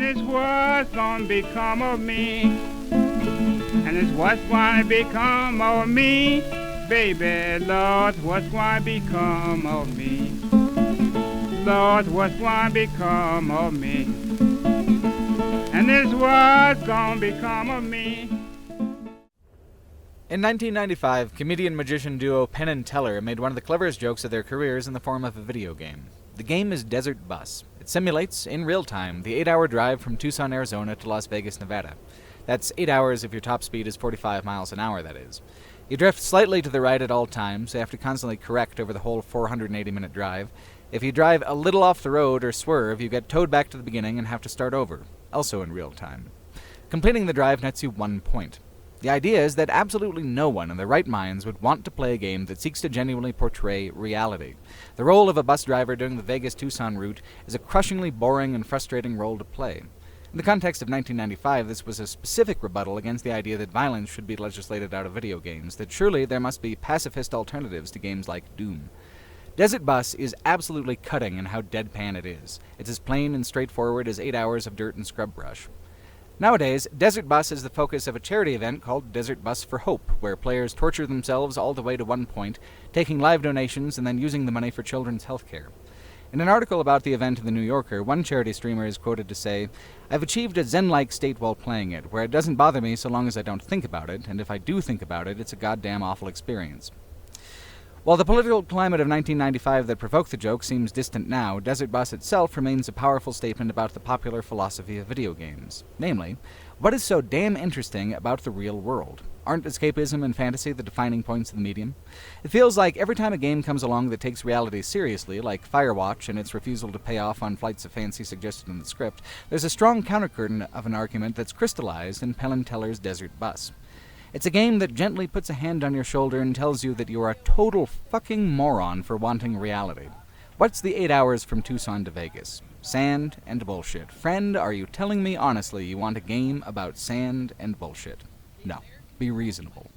it's what's gonna become of me. And it's what's gonna become of me. Baby, Lord, what's gonna become of me? Lord, what's gonna become of me? And it's what's gonna become of me. In 1995, comedian-magician duo Penn and Teller made one of the cleverest jokes of their careers in the form of a video game. The game is Desert Bus. It simulates, in real time, the 8-hour drive from Tucson, Arizona to Las Vegas, Nevada. That's 8 hours if your top speed is 45 miles an hour, that is. You drift slightly to the right at all times, so you have to constantly correct over the whole 480-minute drive. If you drive a little off the road or swerve, you get towed back to the beginning and have to start over, also in real time. Completing the drive nets you 1 point. The idea is that absolutely no one in their right minds would want to play a game that seeks to genuinely portray reality. The role of a bus driver during the Vegas-Tucson route is a crushingly boring and frustrating role to play. In the context of 1995, this was a specific rebuttal against the idea that violence should be legislated out of video games, that surely there must be pacifist alternatives to games like Doom. Desert Bus is absolutely cutting in how deadpan it is. It's as plain and straightforward as 8 hours of dirt and scrub brush. Nowadays, Desert Bus is the focus of a charity event called Desert Bus for Hope, where players torture themselves all the way to 1 point, taking live donations and then using the money for children's health care. In an article about the event in The New Yorker, one charity streamer is quoted to say, "I've achieved a zen-like state while playing it, where it doesn't bother me so long as I don't think about it, and if I do think about it, it's a goddamn awful experience." While the political climate of 1995 that provoked the joke seems distant now, Desert Bus itself remains a powerful statement about the popular philosophy of video games. Namely, what is so damn interesting about the real world? Aren't escapism and fantasy the defining points of the medium? It feels like every time a game comes along that takes reality seriously, like Firewatch and its refusal to pay off on flights of fancy suggested in the script, there's a strong countercurrent of an argument that's crystallized in Penn and Teller's Desert Bus. It's a game that gently puts a hand on your shoulder and tells you that you are a total fucking moron for wanting reality. What's the 8 hours from Tucson to Vegas? Sand and bullshit. Friend, are you telling me honestly you want a game about sand and bullshit? No. Be reasonable.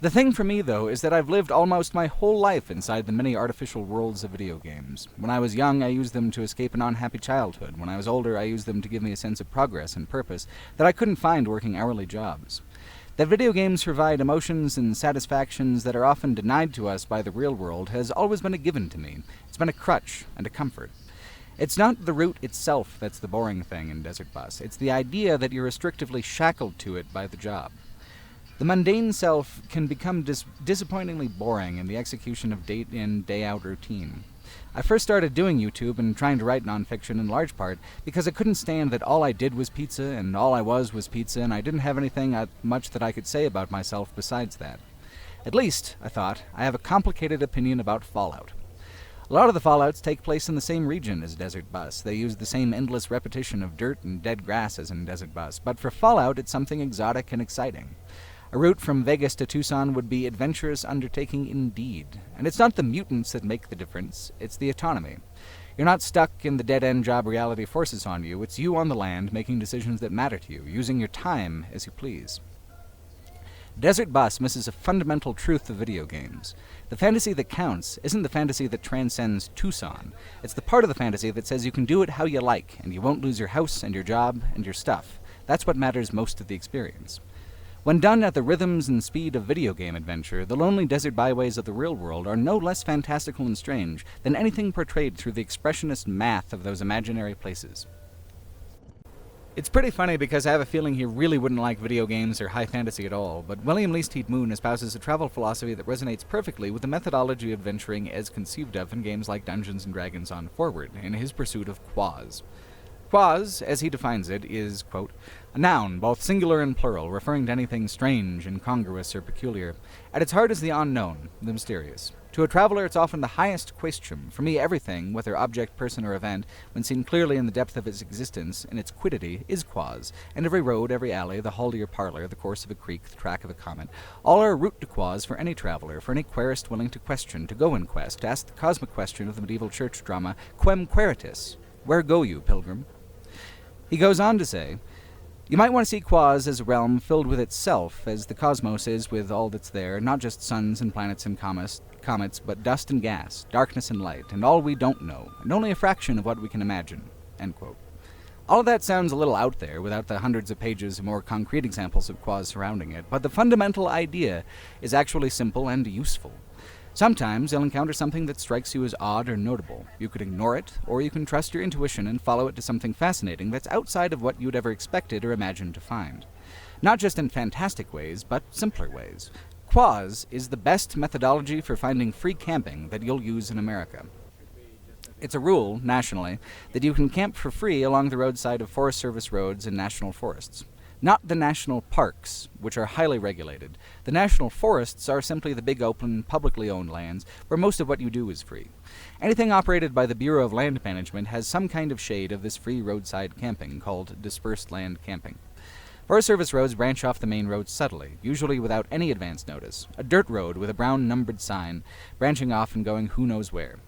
The thing for me, though, is that I've lived almost my whole life inside the many artificial worlds of video games. When I was young, I used them to escape an unhappy childhood. When I was older, I used them to give me a sense of progress and purpose that I couldn't find working hourly jobs. That video games provide emotions and satisfactions that are often denied to us by the real world has always been a given to me. It's been a crutch and a comfort. It's not the route itself that's the boring thing in Desert Bus. It's the idea that you're restrictively shackled to it by the job. The mundane self can become disappointingly boring in the execution of day-in, day-out routine. I first started doing YouTube and trying to write nonfiction in large part because I couldn't stand that all I did was pizza and all I was pizza and I didn't have anything much that I could say about myself besides that. At least, I thought, I have a complicated opinion about Fallout. A lot of the Fallouts take place in the same region as Desert Bus. They use the same endless repetition of dirt and dead grass as in Desert Bus, but for Fallout it's something exotic and exciting. A route from Vegas to Tucson would be adventurous undertaking indeed. And it's not the mutants that make the difference, it's the autonomy. You're not stuck in the dead-end job reality forces on you, it's you on the land making decisions that matter to you, using your time as you please. Desert Bus misses a fundamental truth of video games. The fantasy that counts isn't the fantasy that transcends Tucson. It's the part of the fantasy that says you can do it how you like, and you won't lose your house and your job and your stuff. That's what matters most to the experience. When done at the rhythms and speed of video game adventure, the lonely desert byways of the real world are no less fantastical and strange than anything portrayed through the expressionist math of those imaginary places. It's pretty funny because I have a feeling he really wouldn't like video games or high fantasy at all, but William Leastead Moon espouses a travel philosophy that resonates perfectly with the methodology of adventuring as conceived of in games like Dungeons & Dragons On Forward, in his pursuit of Quoz. Quoz, as he defines it, is, quote, a noun, both singular and plural, referring to anything strange, incongruous, or peculiar. At its heart is the unknown, the mysterious. To a traveler, it's often the highest question. For me, everything, whether object, person, or event, when seen clearly in the depth of its existence, in its quiddity, is Quoz. And every road, every alley, the hall to your parlor, the course of a creek, the track of a comet, all are a route to Quoz for any traveler, for any querist willing to question, to go in quest, to ask the cosmic question of the medieval church drama, Quem queritus? Where go you, pilgrim? He goes on to say, you might want to see Quoz as a realm filled with itself, as the cosmos is with all that's there, not just suns and planets and comets, but dust and gas, darkness and light, and all we don't know, and only a fraction of what we can imagine. End quote. All of that sounds a little out there without the hundreds of pages of more concrete examples of Quoz surrounding it, but the fundamental idea is actually simple and useful. Sometimes you'll encounter something that strikes you as odd or notable. You could ignore it, or you can trust your intuition and follow it to something fascinating that's outside of what you'd ever expected or imagined to find. Not just in fantastic ways, but simpler ways. Quoz is the best methodology for finding free camping that you'll use in America. It's a rule, nationally, that you can camp for free along the roadside of Forest Service roads and national forests. Not the national parks, which are highly regulated. The national forests are simply the big open, publicly owned lands where most of what you do is free. Anything operated by the Bureau of Land Management has some kind of shade of this free roadside camping called dispersed land camping. Forest Service roads branch off the main road subtly, usually without any advance notice. A dirt road with a brown numbered sign, branching off and going who knows where.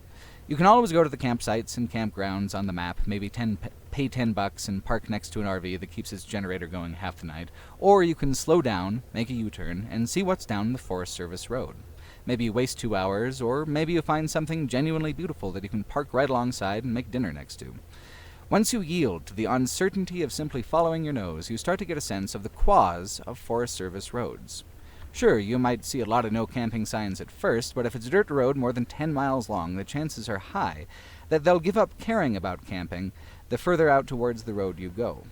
You can always go to the campsites and campgrounds on the map, maybe pay $10 and park next to an RV that keeps its generator going half the night, or you can slow down, make a U-turn, and see what's down the Forest Service road. Maybe you waste 2 hours, or maybe you find something genuinely beautiful that you can park right alongside and make dinner next to. Once you yield to the uncertainty of simply following your nose, you start to get a sense of the Quoz of Forest Service roads. Sure, you might see a lot of no camping signs at first, but if it's a dirt road more than 10 miles long, the chances are high that they'll give up caring about camping the further out towards the road you go.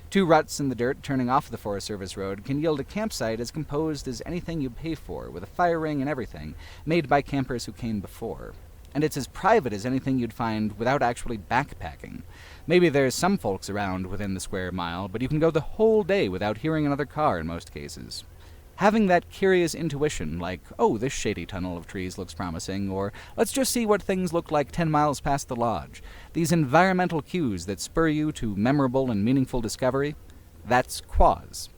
2 ruts in the dirt turning off the Forest Service road can yield a campsite as composed as anything you'd pay for, with a fire ring and everything, made by campers who came before. And it's as private as anything you'd find without actually backpacking. Maybe there's some folks around within the square mile, but you can go the whole day without hearing another car in most cases. Having that curious intuition, like, oh, this shady tunnel of trees looks promising, or let's just see what things look like 10 miles past the lodge. These environmental cues that spur you to memorable and meaningful discovery, that's Quoz.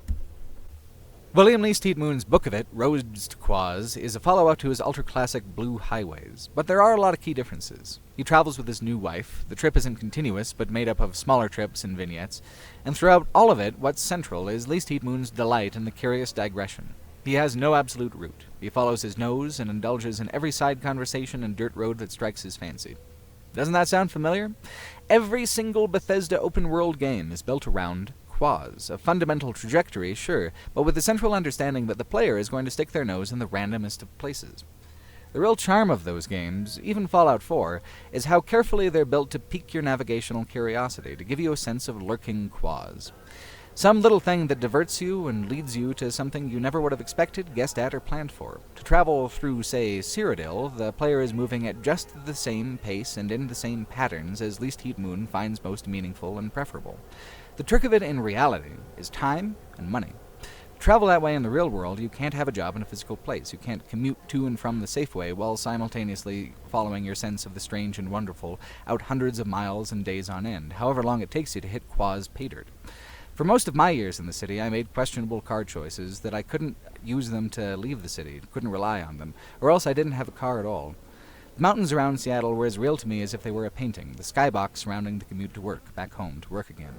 William Least Heat Moon's book of it, Roads to Quoz, is a follow-up to his ultra-classic Blue Highways, but there are a lot of key differences. He travels with his new wife, the trip isn't continuous, but made up of smaller trips and vignettes, and throughout all of it, what's central is Least Heat Moon's delight in the curious digression. He has no absolute route. He follows his nose and indulges in every side conversation and dirt road that strikes his fancy. Doesn't that sound familiar? Every single Bethesda open-world game is built around Quoz, a fundamental trajectory, sure, but with the central understanding that the player is going to stick their nose in the randomest of places. The real charm of those games, even Fallout 4, is how carefully they're built to pique your navigational curiosity, to give you a sense of lurking Quoz. Some little thing that diverts you and leads you to something you never would have expected, guessed at, or planned for. To travel through, say, Cyrodiil, the player is moving at just the same pace and in the same patterns as Least Heat Moon finds most meaningful and preferable. The trick of it in reality is time and money. To travel that way in the real world, you can't have a job in a physical place. You can't commute to and from the Safeway while simultaneously following your sense of the strange and wonderful out hundreds of miles and days on end, however long it takes you to hit Quoz pay dirt. For most of my years in the city, I made questionable car choices that I couldn't use them to leave the city, couldn't rely on them, or else I didn't have a car at all. The mountains around Seattle were as real to me as if they were a painting, the skybox surrounding the commute to work, back home, to work again.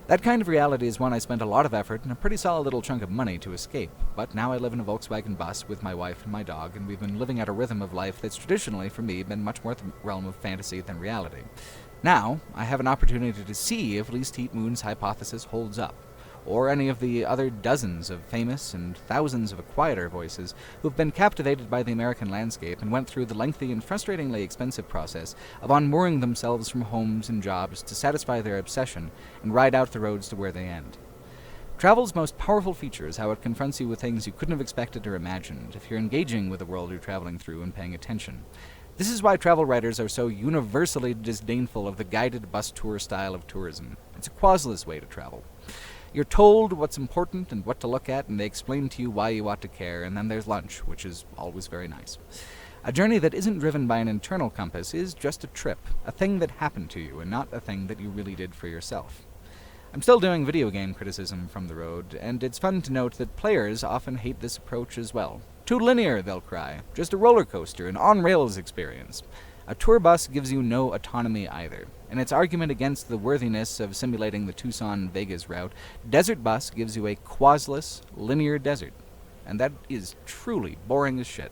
That kind of reality is one I spent a lot of effort and a pretty solid little chunk of money to escape, but now I live in a Volkswagen Bus with my wife and my dog, and we've been living at a rhythm of life that's traditionally, for me, been much more the realm of fantasy than reality. Now, I have an opportunity to see if Least Heat Moon's hypothesis holds up, or any of the other dozens of famous and thousands of quieter voices who've been captivated by the American landscape and went through the lengthy and frustratingly expensive process of unmooring themselves from homes and jobs to satisfy their obsession and ride out the roads to where they end. Travel's most powerful feature is how it confronts you with things you couldn't have expected or imagined if you're engaging with the world you're traveling through and paying attention. This is why travel writers are so universally disdainful of the guided bus tour style of tourism. It's a Quozless way to travel. You're told what's important and what to look at, and they explain to you why you ought to care, and then there's lunch, which is always very nice. A journey that isn't driven by an internal compass is just a trip, a thing that happened to you, and not a thing that you really did for yourself. I'm still doing video game criticism from the road, and it's fun to note that players often hate this approach as well. Too linear, they'll cry. Just a roller coaster, an on-rails experience. A tour bus gives you no autonomy either. In its argument against the worthiness of simulating the Tucson-Vegas route, Desert Bus gives you a Quozless, linear desert. And that is truly boring as shit.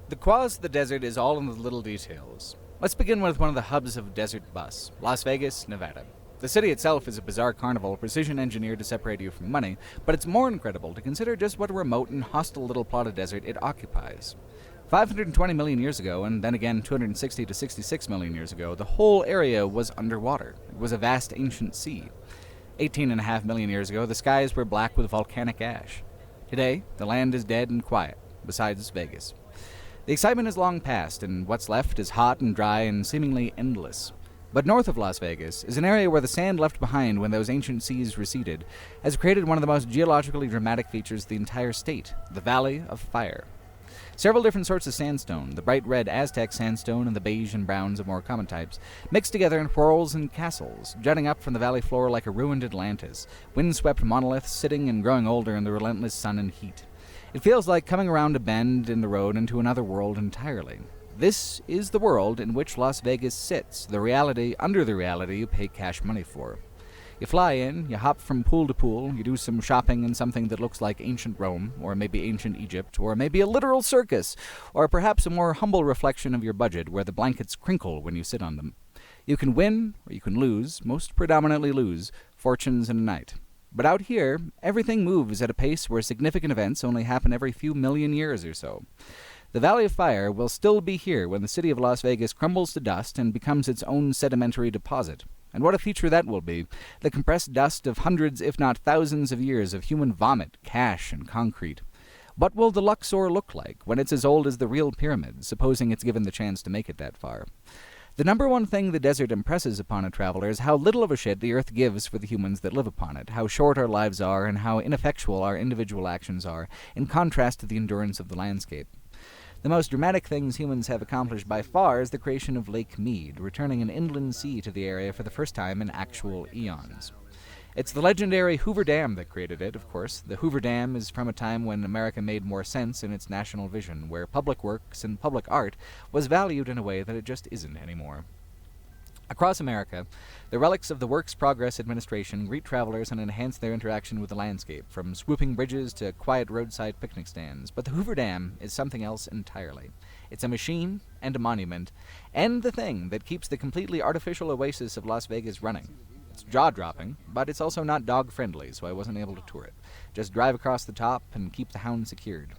The Quoz of the desert is all in the little details. Let's begin with one of the hubs of Desert Bus, Las Vegas, Nevada. The city itself is a bizarre carnival, precision engineered to separate you from money, but it's more incredible to consider just what a remote and hostile little plot of desert it occupies. 520 million years ago, and then again 260 to 66 million years ago, the whole area was underwater. It was a vast ancient sea. 18.5 million years ago, the skies were black with volcanic ash. Today, the land is dead and quiet, besides Vegas. The excitement is long past, and what's left is hot and dry and seemingly endless. But north of Las Vegas is an area where the sand left behind when those ancient seas receded has created one of the most geologically dramatic features of the entire state, the Valley of Fire. Several different sorts of sandstone, the bright red Aztec sandstone and the beige and browns of more common types, mixed together in whorls and castles, jutting up from the valley floor like a ruined Atlantis, windswept monoliths sitting and growing older in the relentless sun and heat. It feels like coming around a bend in the road into another world entirely. This is the world in which Las Vegas sits, the reality under the reality you pay cash money for. You fly in, you hop from pool to pool, you do some shopping in something that looks like ancient Rome, or maybe ancient Egypt, or maybe a literal circus, or perhaps a more humble reflection of your budget where the blankets crinkle when you sit on them. You can win, or you can lose, most predominantly lose, fortunes in a night. But out here, everything moves at a pace where significant events only happen every few million years or so. The Valley of Fire will still be here when the city of Las Vegas crumbles to dust and becomes its own sedimentary deposit. And what a feature that will be, the compressed dust of hundreds, if not thousands of years of human vomit, cash, and concrete. What will the Luxor look like when it's as old as the real pyramid, supposing it's given the chance to make it that far? The number one thing the desert impresses upon a traveler is how little of a shit the earth gives for the humans that live upon it, how short our lives are, and how ineffectual our individual actions are, in contrast to the endurance of the landscape. The most dramatic things humans have accomplished by far is the creation of Lake Mead, returning an inland sea to the area for the first time in actual eons. It's the legendary Hoover Dam that created it, of course. The Hoover Dam is from a time when America made more sense in its national vision, where public works and public art was valued in a way that it just isn't anymore. Across America, the relics of the Works Progress Administration greet travelers and enhance their interaction with the landscape, from swooping bridges to quiet roadside picnic stands. But the Hoover Dam is something else entirely. It's a machine and a monument, and the thing that keeps the completely artificial oasis of Las Vegas running. It's jaw-dropping, but it's also not dog-friendly, so I wasn't able to tour it. Just drive across the top and keep the hound secured.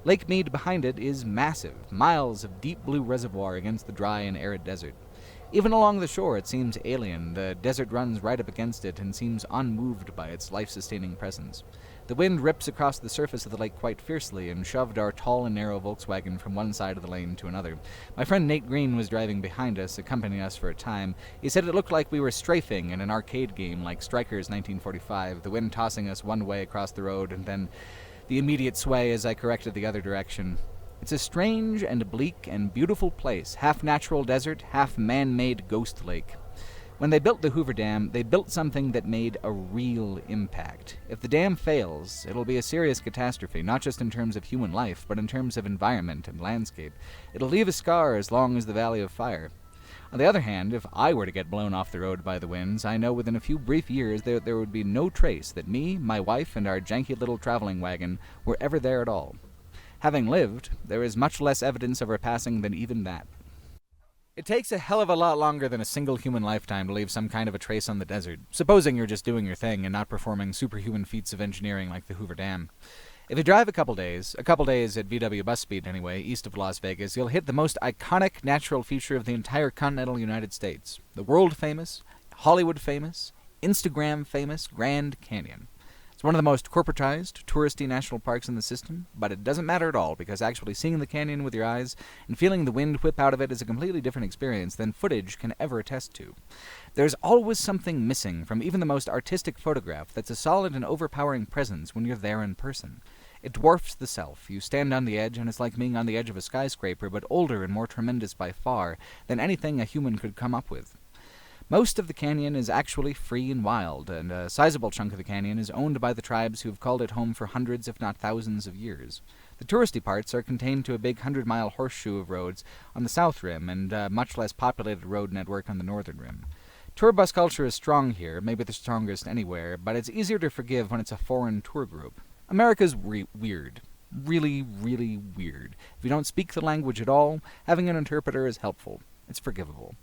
Lake Mead behind it is massive, miles of deep blue reservoir against the dry and arid desert. Even along the shore, it seems alien. The desert runs right up against it and seems unmoved by its life-sustaining presence. The wind rips across the surface of the lake quite fiercely and shoved our tall and narrow Volkswagen from one side of the lane to another. My friend Nate Green was driving behind us, accompanying us for a time. He said it looked like we were strafing in an arcade game like Strikers 1945, the wind tossing us one way across the road and then the immediate sway as I corrected the other direction. It's a strange and bleak and beautiful place, half natural desert, half man-made ghost lake. When they built the Hoover Dam, they built something that made a real impact. If the dam fails, it'll be a serious catastrophe, not just in terms of human life, but in terms of environment and landscape. It'll leave a scar as long as the Valley of Fire. On the other hand, if I were to get blown off the road by the winds, I know within a few brief years there would be no trace that me, my wife, and our janky little traveling wagon were ever there at all. Having lived, there is much less evidence of our passing than even that. It takes a hell of a lot longer than a single human lifetime to leave some kind of a trace on the desert, supposing you're just doing your thing and not performing superhuman feats of engineering like the Hoover Dam. If you drive a couple days at VW bus speed anyway, east of Las Vegas, you'll hit the most iconic natural feature of the entire continental United States. The world-famous, Hollywood-famous, Instagram-famous Grand Canyon. It's one of the most corporatized, touristy national parks in the system, but it doesn't matter at all because actually seeing the canyon with your eyes and feeling the wind whip out of it is a completely different experience than footage can ever attest to. There's always something missing from even the most artistic photograph that's a solid and overpowering presence when you're there in person. It dwarfs the self. You stand on the edge, and it's like being on the edge of a skyscraper, but older and more tremendous by far than anything a human could come up with. Most of the canyon is actually free and wild, and a sizable chunk of the canyon is owned by the tribes who have called it home for hundreds, if not thousands, of years. The touristy parts are contained to a big 100-mile horseshoe of roads on the south rim and a much less populated road network on the northern rim. Tour bus culture is strong here, maybe the strongest anywhere, but it's easier to forgive when it's a foreign tour group. America's weird. Really, really weird. If you don't speak the language at all, having an interpreter is helpful. It's forgivable.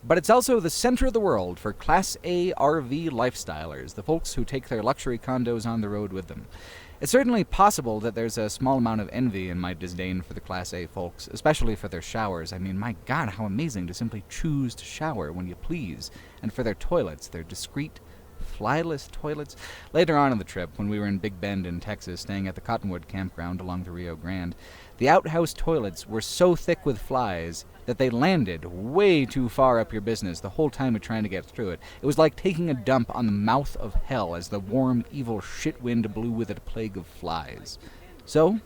But it's also the center of the world for Class A RV lifestylers, the folks who take their luxury condos on the road with them. It's certainly possible that there's a small amount of envy in my disdain for the Class A folks, especially for their showers. I mean, my God, how amazing to simply choose to shower when you please. And for their toilets, their discreet, flyless toilets. Later on in the trip, when we were in Big Bend in Texas, staying at the Cottonwood campground along the Rio Grande, the outhouse toilets were so thick with flies that they landed way too far up your business the whole time you're trying to get through it. It was like taking a dump on the mouth of hell as the warm, evil shit wind blew with it a plague of flies. So,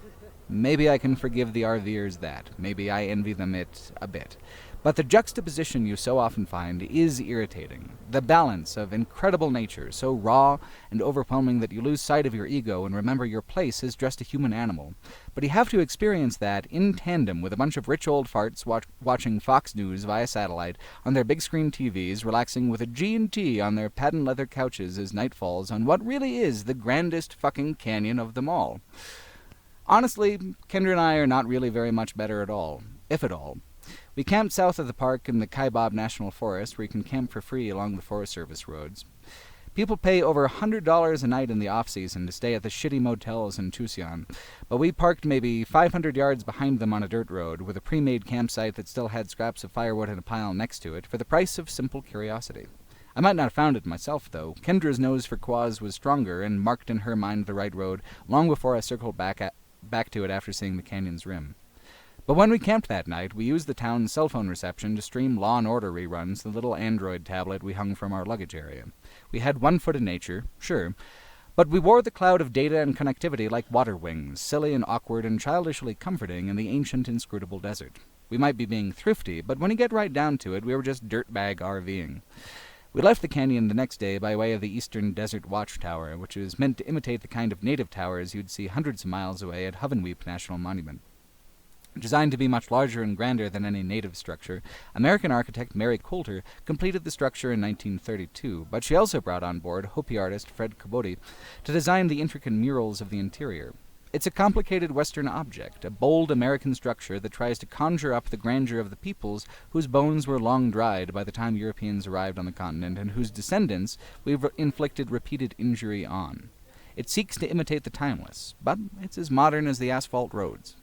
maybe I can forgive the RVers that. Maybe I envy them it a bit. But the juxtaposition you so often find is irritating. The balance of incredible nature, so raw and overwhelming that you lose sight of your ego and remember your place as just a human animal. But you have to experience that in tandem with a bunch of rich old farts watching Fox News via satellite on their big screen TVs, relaxing with a G&T on their patent leather couches as night falls on what really is the grandest fucking canyon of them all. Honestly, Kendra and I are not really very much better at all, if at all. We camped south of the park in the Kaibab National Forest, where you can camp for free along the Forest Service roads. People pay over $100 a night in the off-season to stay at the shitty motels in Tucson, but we parked maybe 500 yards behind them on a dirt road with a pre-made campsite that still had scraps of firewood in a pile next to it for the price of simple curiosity. I might not have found it myself, though. Kendra's nose for Quoz was stronger and marked in her mind the right road long before I circled back to it after seeing the canyon's rim. But when we camped that night, we used the town's cell phone reception to stream Law & Order reruns, the little Android tablet we hung from our luggage area. We had 1 foot in nature, sure, but we wore the cloud of data and connectivity like water wings, silly and awkward and childishly comforting in the ancient, inscrutable desert. We might be being thrifty, but when you get right down to it, we were just dirtbag RVing. We left the canyon the next day by way of the Eastern Desert Watchtower, which is meant to imitate the kind of native towers you'd see hundreds of miles away at Hovenweep National Monument. Designed to be much larger and grander than any native structure, American architect Mary Coulter completed the structure in 1932, but she also brought on board Hopi artist Fred Caboti to design the intricate murals of the interior. It's a complicated Western object, a bold American structure that tries to conjure up the grandeur of the peoples whose bones were long dried by the time Europeans arrived on the continent and whose descendants we've inflicted repeated injury on. It seeks to imitate the timeless, but it's as modern as the asphalt roads.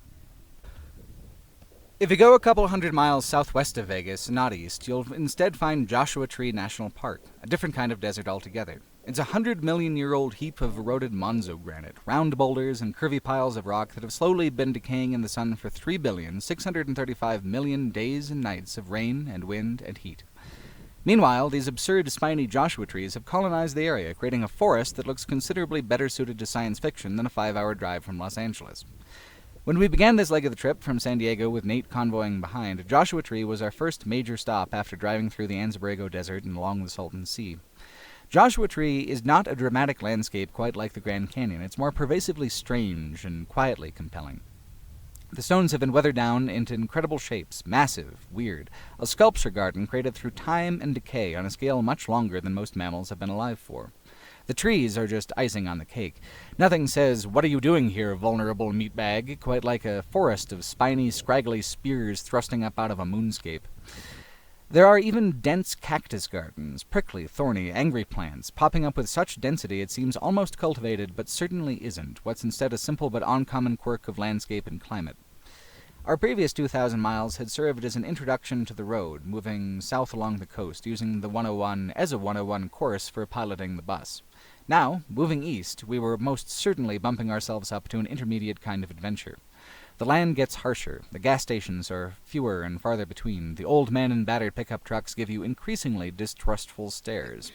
If you go a couple hundred miles southwest of Vegas, not east, you'll instead find Joshua Tree National Park, a different kind of desert altogether. It's a 100-million-year-old heap of eroded Monzo granite, round boulders and curvy piles of rock that have slowly been decaying in the sun for 3,635,000,000 days and nights of rain and wind and heat. Meanwhile, these absurd spiny Joshua trees have colonized the area, creating a forest that looks considerably better suited to science fiction than a 5-hour drive from Los Angeles. When we began this leg of the trip from San Diego with Nate convoying behind, Joshua Tree was our first major stop after driving through the Anza-Borrego Desert and along the Salton Sea. Joshua Tree is not a dramatic landscape quite like the Grand Canyon. It's more pervasively strange and quietly compelling. The stones have been weathered down into incredible shapes, massive, weird, a sculpture garden created through time and decay on a scale much longer than most mammals have been alive for. The trees are just icing on the cake. Nothing says, "What are you doing here, vulnerable meatbag?" quite like a forest of spiny, scraggly spears thrusting up out of a moonscape. There are even dense cactus gardens, prickly, thorny, angry plants, popping up with such density it seems almost cultivated, but certainly isn't, what's instead a simple but uncommon quirk of landscape and climate. Our previous 2,000 miles had served as an introduction to the road, moving south along the coast, using the 101 as a 101 course for piloting the bus. Now, moving east, we were most certainly bumping ourselves up to an intermediate kind of adventure. The land gets harsher, the gas stations are fewer and farther between, the old men in battered pickup trucks give you increasingly distrustful stares.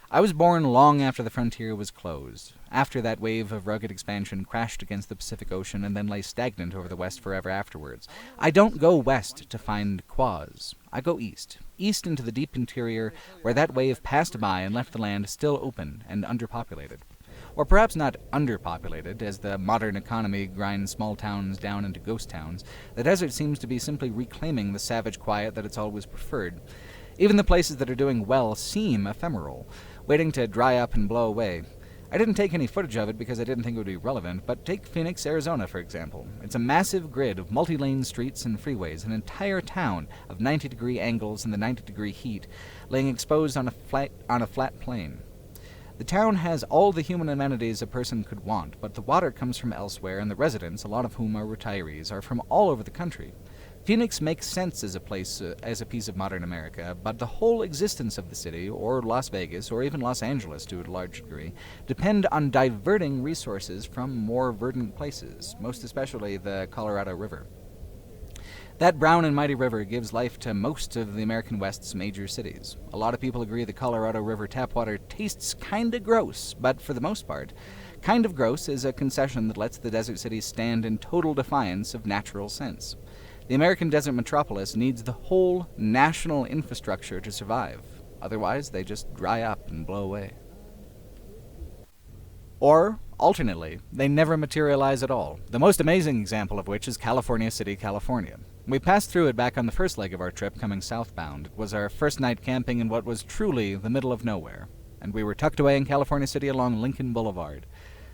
I was born long after the frontier was closed, after that wave of rugged expansion crashed against the Pacific Ocean and then lay stagnant over the West forever afterwards. I don't go west to find Quoz. I go east into the deep interior where that wave passed by and left the land still open and underpopulated. Or perhaps not underpopulated, as the modern economy grinds small towns down into ghost towns. The desert seems to be simply reclaiming the savage quiet that it's always preferred. Even the places that are doing well seem ephemeral, waiting to dry up and blow away. I didn't take any footage of it because I didn't think it would be relevant, but take Phoenix, Arizona, for example. It's a massive grid of multi-lane streets and freeways, an entire town of 90-degree angles in the 90-degree heat, laying exposed on a flat plain. The town has all the human amenities a person could want, but the water comes from elsewhere, and the residents, a lot of whom are retirees, are from all over the country. Phoenix makes sense as a place, as a piece of modern America, but the whole existence of the city, or Las Vegas, or even Los Angeles to a large degree, depend on diverting resources from more verdant places, most especially the Colorado River. That brown and mighty river gives life to most of the American West's major cities. A lot of people agree the Colorado River tap water tastes kinda gross, but for the most part, kind of gross is a concession that lets the desert cities stand in total defiance of natural sense. The American desert metropolis needs the whole national infrastructure to survive. Otherwise, they just dry up and blow away. Or, alternately, they never materialize at all, the most amazing example of which is California City, California. We passed through it back on the first leg of our trip coming southbound. It was our first night camping in what was truly the middle of nowhere, and we were tucked away in California City along Lincoln Boulevard.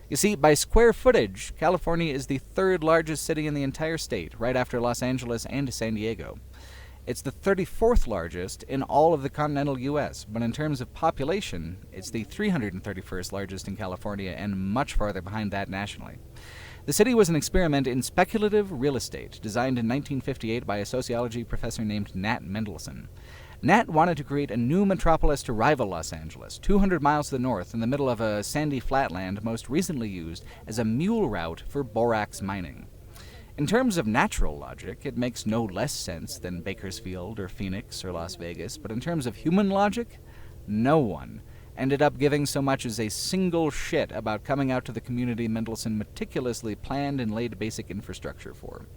You see, by square footage, California is the third largest city in the entire state, right after Los Angeles and San Diego. It's the 34th largest in all of the continental U.S., but in terms of population, it's the 331st largest in California and much farther behind that nationally. The city was an experiment in speculative real estate, designed in 1958 by a sociology professor named Nat Mendelsohn. Nat wanted to create a new metropolis to rival Los Angeles, 200 miles to the north in the middle of a sandy flatland most recently used as a mule route for borax mining. In terms of natural logic, it makes no less sense than Bakersfield or Phoenix or Las Vegas, but in terms of human logic, no one ended up giving so much as a single shit about coming out to the community Mendelsohn meticulously planned and laid basic infrastructure for.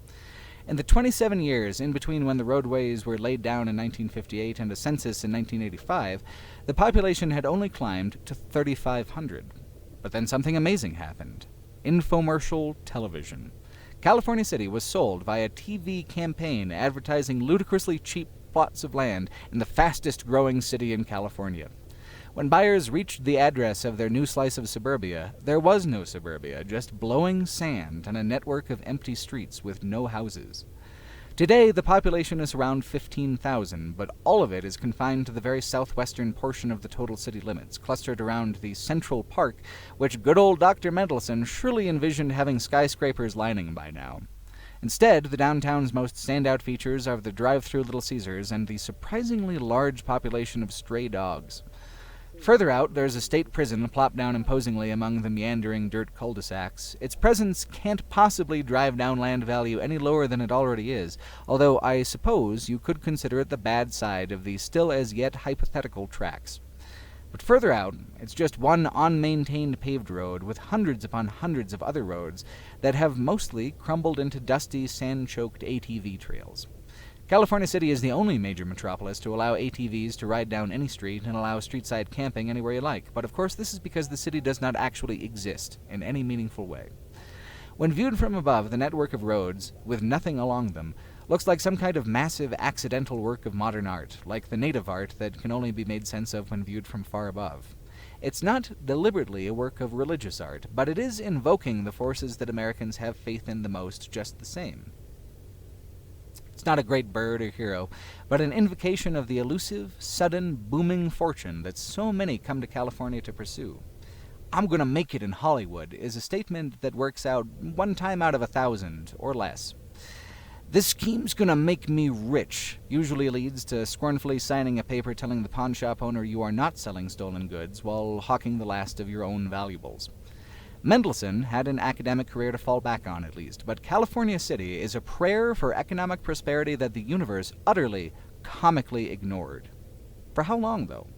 In the 27 years in between when the roadways were laid down in 1958 and a census in 1985, the population had only climbed to 3,500. But then something amazing happened. Infomercial television. California City was sold via a TV campaign advertising ludicrously cheap plots of land in the fastest-growing city in California. When buyers reached the address of their new slice of suburbia, there was no suburbia, just blowing sand and a network of empty streets with no houses. Today, the population is around 15,000, but all of it is confined to the very southwestern portion of the total city limits, clustered around the Central Park, which good old Dr. Mendelsohn surely envisioned having skyscrapers lining by now. Instead, the downtown's most standout features are the drive-through Little Caesars and the surprisingly large population of stray dogs. Further out, there's a state prison plopped down imposingly among the meandering dirt cul-de-sacs. Its presence can't possibly drive down land value any lower than it already is, although I suppose you could consider it the bad side of the still as yet hypothetical tracks. But further out, it's just one unmaintained paved road with hundreds upon hundreds of other roads that have mostly crumbled into dusty, sand-choked ATV trails. California City is the only major metropolis to allow ATVs to ride down any street and allow street-side camping anywhere you like, but of course this is because the city does not actually exist in any meaningful way. When viewed from above, the network of roads, with nothing along them, looks like some kind of massive accidental work of modern art, like the native art that can only be made sense of when viewed from far above. It's not deliberately a work of religious art, but it is invoking the forces that Americans have faith in the most just the same. It's not a great bird or hero, but an invocation of the elusive, sudden, booming fortune that so many come to California to pursue. "I'm gonna make it in Hollywood" is a statement that works out one time out of 1,000 or less. "This scheme's gonna make me rich" usually leads to scornfully signing a paper telling the pawn shop owner you are not selling stolen goods while hawking the last of your own valuables. Mendelsohn had an academic career to fall back on, at least, but California City is a prayer for economic prosperity that the universe utterly, comically ignored. For how long, though?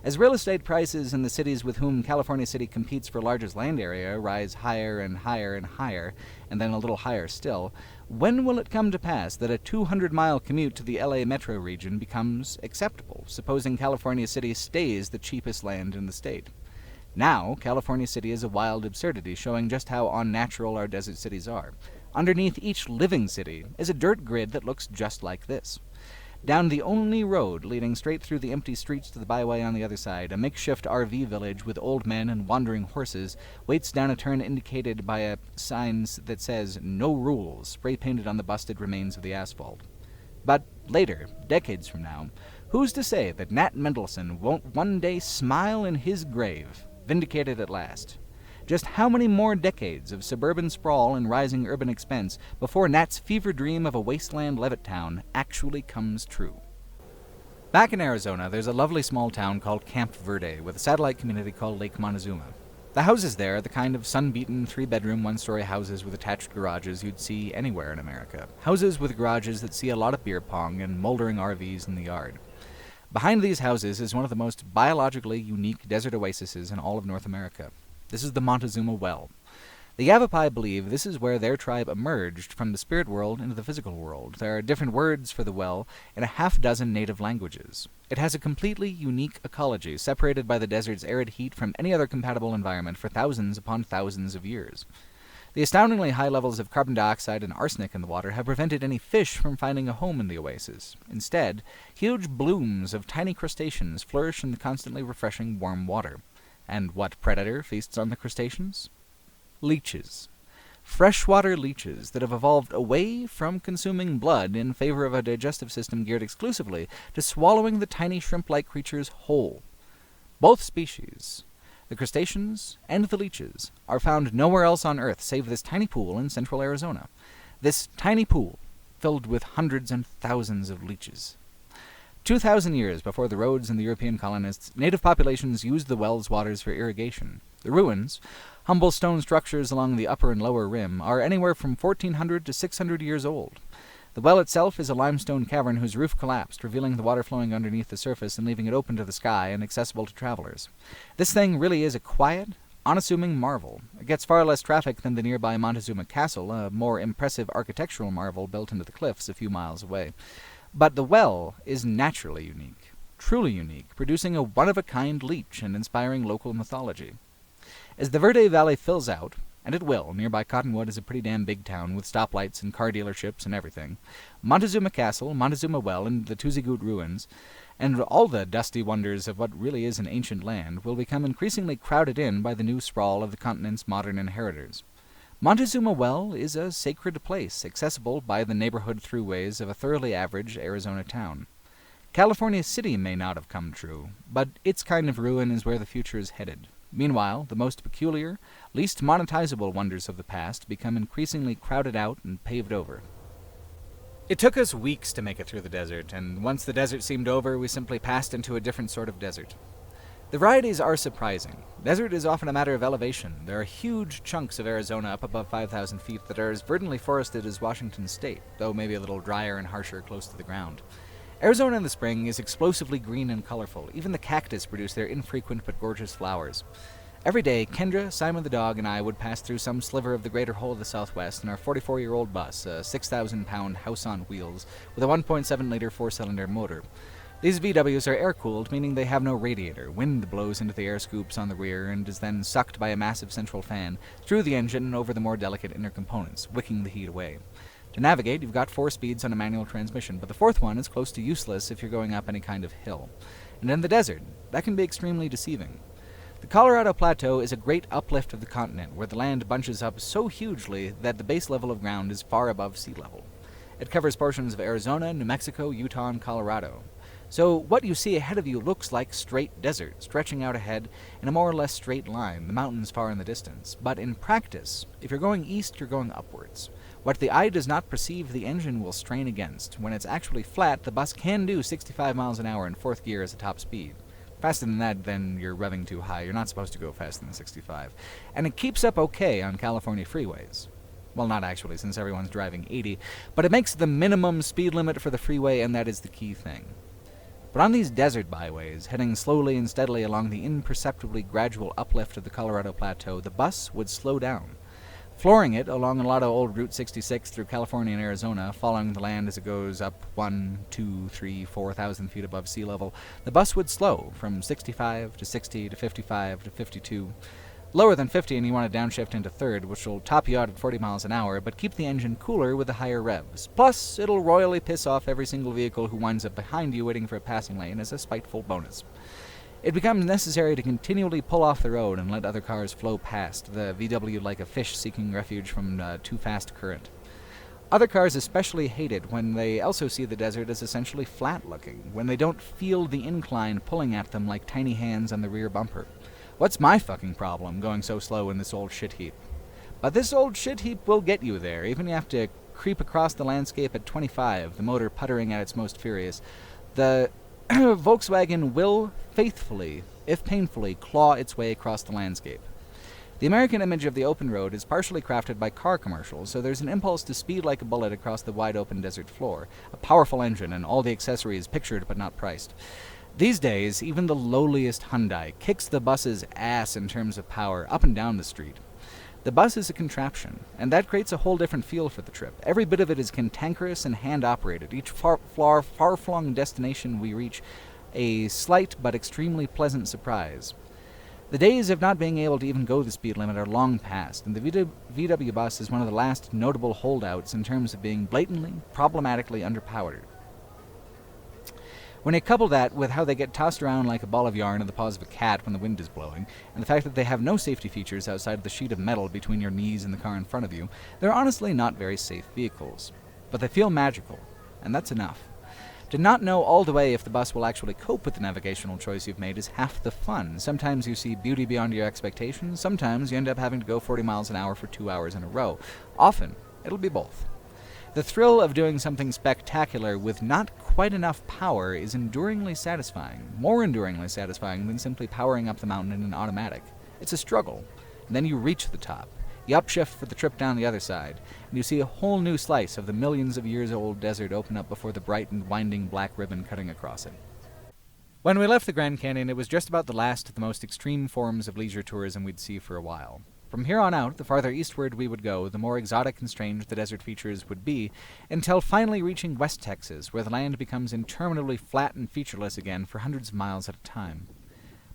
As real estate prices in the cities with whom California City competes for largest land area rise higher and higher and higher, and then a little higher still, when will it come to pass that a 200-mile commute to the LA metro region becomes acceptable, supposing California City stays the cheapest land in the state? Now, California City is a wild absurdity, showing just how unnatural our desert cities are. Underneath each living city is a dirt grid that looks just like this. Down the only road leading straight through the empty streets to the byway on the other side, a makeshift RV village with old men and wandering horses waits down a turn indicated by a sign that says "No Rules," spray-painted on the busted remains of the asphalt. But later, decades from now, who's to say that Nat Mendelsohn won't one day smile in his grave, vindicated at last? Just how many more decades of suburban sprawl and rising urban expense before Nat's fever dream of a wasteland Levittown actually comes true? Back in Arizona, there's a lovely small town called Camp Verde with a satellite community called Lake Montezuma. The houses there are the kind of sun-beaten, 3-bedroom, 1-story houses with attached garages you'd see anywhere in America. Houses with garages that see a lot of beer pong and moldering RVs in the yard. Behind these houses is one of the most biologically unique desert oases in all of North America. This is the Montezuma Well. The Yavapai believe this is where their tribe emerged from the spirit world into the physical world. There are different words for the well in a half-dozen native languages. It has a completely unique ecology, separated by the desert's arid heat from any other compatible environment for thousands upon thousands of years. The astoundingly high levels of carbon dioxide and arsenic in the water have prevented any fish from finding a home in the oasis. Instead, huge blooms of tiny crustaceans flourish in the constantly refreshing warm water. And what predator feasts on the crustaceans? Leeches. Freshwater leeches that have evolved away from consuming blood in favor of a digestive system geared exclusively to swallowing the tiny shrimp-like creatures whole. Both species, the crustaceans and the leeches, are found nowhere else on Earth save this tiny pool in central Arizona. This tiny pool filled with hundreds and thousands of leeches. 2,000 years before the roads and the European colonists, native populations used the well's waters for irrigation. The ruins, humble stone structures along the upper and lower rim, are anywhere from 1,400 to 600 years old. The well itself is a limestone cavern whose roof collapsed, revealing the water flowing underneath the surface and leaving it open to the sky and accessible to travelers. This thing really is a quiet, unassuming marvel. It gets far less traffic than the nearby Montezuma Castle, a more impressive architectural marvel built into the cliffs a few miles away. But the well is naturally unique, truly unique, producing a one-of-a-kind leech and inspiring local mythology. As the Verde Valley fills out, and it will, nearby Cottonwood is a pretty damn big town with stoplights and car dealerships and everything, Montezuma Castle, Montezuma Well, and the Tuzigoot ruins, and all the dusty wonders of what really is an ancient land, will become increasingly crowded in by the new sprawl of the continent's modern inheritors. Montezuma Well is a sacred place, accessible by the neighborhood throughways of a thoroughly average Arizona town. California City may not have come true, but its kind of ruin is where the future is headed. Meanwhile, the most peculiar, least monetizable wonders of the past become increasingly crowded out and paved over. It took us weeks to make it through the desert, and once the desert seemed over, we simply passed into a different sort of desert. The varieties are surprising. Desert is often a matter of elevation. There are huge chunks of Arizona up above 5,000 feet that are as verdantly forested as Washington state, though maybe a little drier and harsher close to the ground. Arizona in the spring is explosively green and colorful. Even the cactus produce their infrequent but gorgeous flowers. Every day, Kendra, Simon the dog, and I would pass through some sliver of the greater whole of the Southwest in our 44-year-old bus, a 6,000-pound house on wheels, with a 1.7-liter four-cylinder motor. These VWs are air-cooled, meaning they have no radiator. Wind blows into the air scoops on the rear and is then sucked by a massive central fan through the engine and over the more delicate inner components, wicking the heat away. To navigate, you've got 4 speeds on a manual transmission, but the 4th one is close to useless if you're going up any kind of hill. And in the desert, that can be extremely deceiving. The Colorado Plateau is a great uplift of the continent, where the land bunches up so hugely that the base level of ground is far above sea level. It covers portions of Arizona, New Mexico, Utah, and Colorado. So what you see ahead of you looks like straight desert, stretching out ahead in a more or less straight line, the mountains far in the distance. But in practice, if you're going east, you're going upwards. What the eye does not perceive, the engine will strain against. When it's actually flat, the bus can do 65 miles an hour in 4th gear as a top speed. Faster than that, then you're revving too high. You're not supposed to go faster than 65. And it keeps up okay on California freeways. Well, not actually, since everyone's driving 80, but it makes the minimum speed limit for the freeway, and that is the key thing. But on these desert byways, heading slowly and steadily along the imperceptibly gradual uplift of the Colorado Plateau, the bus would slow down. Flooring it along a lot of old Route 66 through California and Arizona, following the land as it goes up 1, 2, 3, 4,000 feet above sea level, the bus would slow from 65 to 60 to 55 to 52. Lower than 50 and you want to downshift into third, which will top you out at 40 miles an hour, but keep the engine cooler with the higher revs. Plus, it'll royally piss off every single vehicle who winds up behind you waiting for a passing lane as a spiteful bonus. It becomes necessary to continually pull off the road and let other cars flow past, the VW like a fish seeking refuge from too fast current. Other cars especially hate it when they also see the desert as essentially flat-looking, when they don't feel the incline pulling at them like tiny hands on the rear bumper. What's my fucking problem going so slow in this old shit heap? But this old shit heap will get you there, even if you have to creep across the landscape at 25, the motor puttering at its most furious. The Volkswagen will faithfully, if painfully, claw its way across the landscape. The American image of the open road is partially crafted by car commercials, so there's an impulse to speed like a bullet across the wide-open desert floor, a powerful engine and all the accessories pictured but not priced. These days, even the lowliest Hyundai kicks the bus's ass in terms of power up and down the street. The bus is a contraption, and that creates a whole different feel for the trip. Every bit of it is cantankerous and hand-operated. Each far-flung destination we reach a slight but extremely pleasant surprise. The days of not being able to even go the speed limit are long past, and the VW bus is one of the last notable holdouts in terms of being blatantly, problematically underpowered. When you couple that with how they get tossed around like a ball of yarn in the paws of a cat when the wind is blowing, and the fact that they have no safety features outside of the sheet of metal between your knees and the car in front of you, they're honestly not very safe vehicles. But they feel magical, and that's enough. To not know all the way if the bus will actually cope with the navigational choice you've made is half the fun. Sometimes you see beauty beyond your expectations, sometimes you end up having to go 40 miles an hour for 2 hours in a row. Often, it'll be both. The thrill of doing something spectacular with not quite enough power is enduringly satisfying, more enduringly satisfying than simply powering up the mountain in an automatic. It's a struggle, and then you reach the top. You upshift for the trip down the other side, and you see a whole new slice of the millions of years old desert open up before the bright and winding black ribbon cutting across it. When we left the Grand Canyon, it was just about the last of the most extreme forms of leisure tourism we'd see for a while. From here on out, the farther eastward we would go, the more exotic and strange the desert features would be, until finally reaching West Texas, where the land becomes interminably flat and featureless again for hundreds of miles at a time.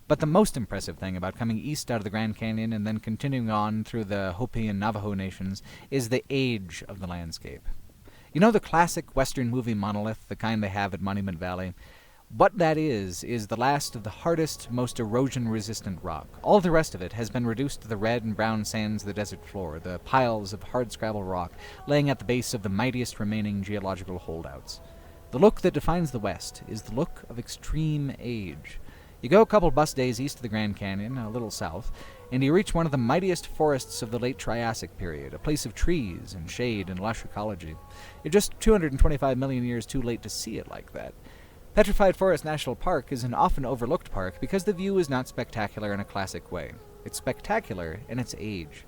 But the most impressive thing about coming east out of the Grand Canyon and then continuing on through the Hopi and Navajo nations is the age of the landscape. You know the classic Western movie monolith, the kind they have at Monument Valley? What that is the last of the hardest, most erosion-resistant rock. All the rest of it has been reduced to the red and brown sands of the desert floor, the piles of hard-scrabble rock laying at the base of the mightiest remaining geological holdouts. The look that defines the West is the look of extreme age. You go a couple bus days east of the Grand Canyon, a little south, and you reach one of the mightiest forests of the late Triassic period, a place of trees and shade and lush ecology. You're just 225 million years too late to see it like that. Petrified Forest National Park is an often overlooked park because the view is not spectacular in a classic way. It's spectacular in its age.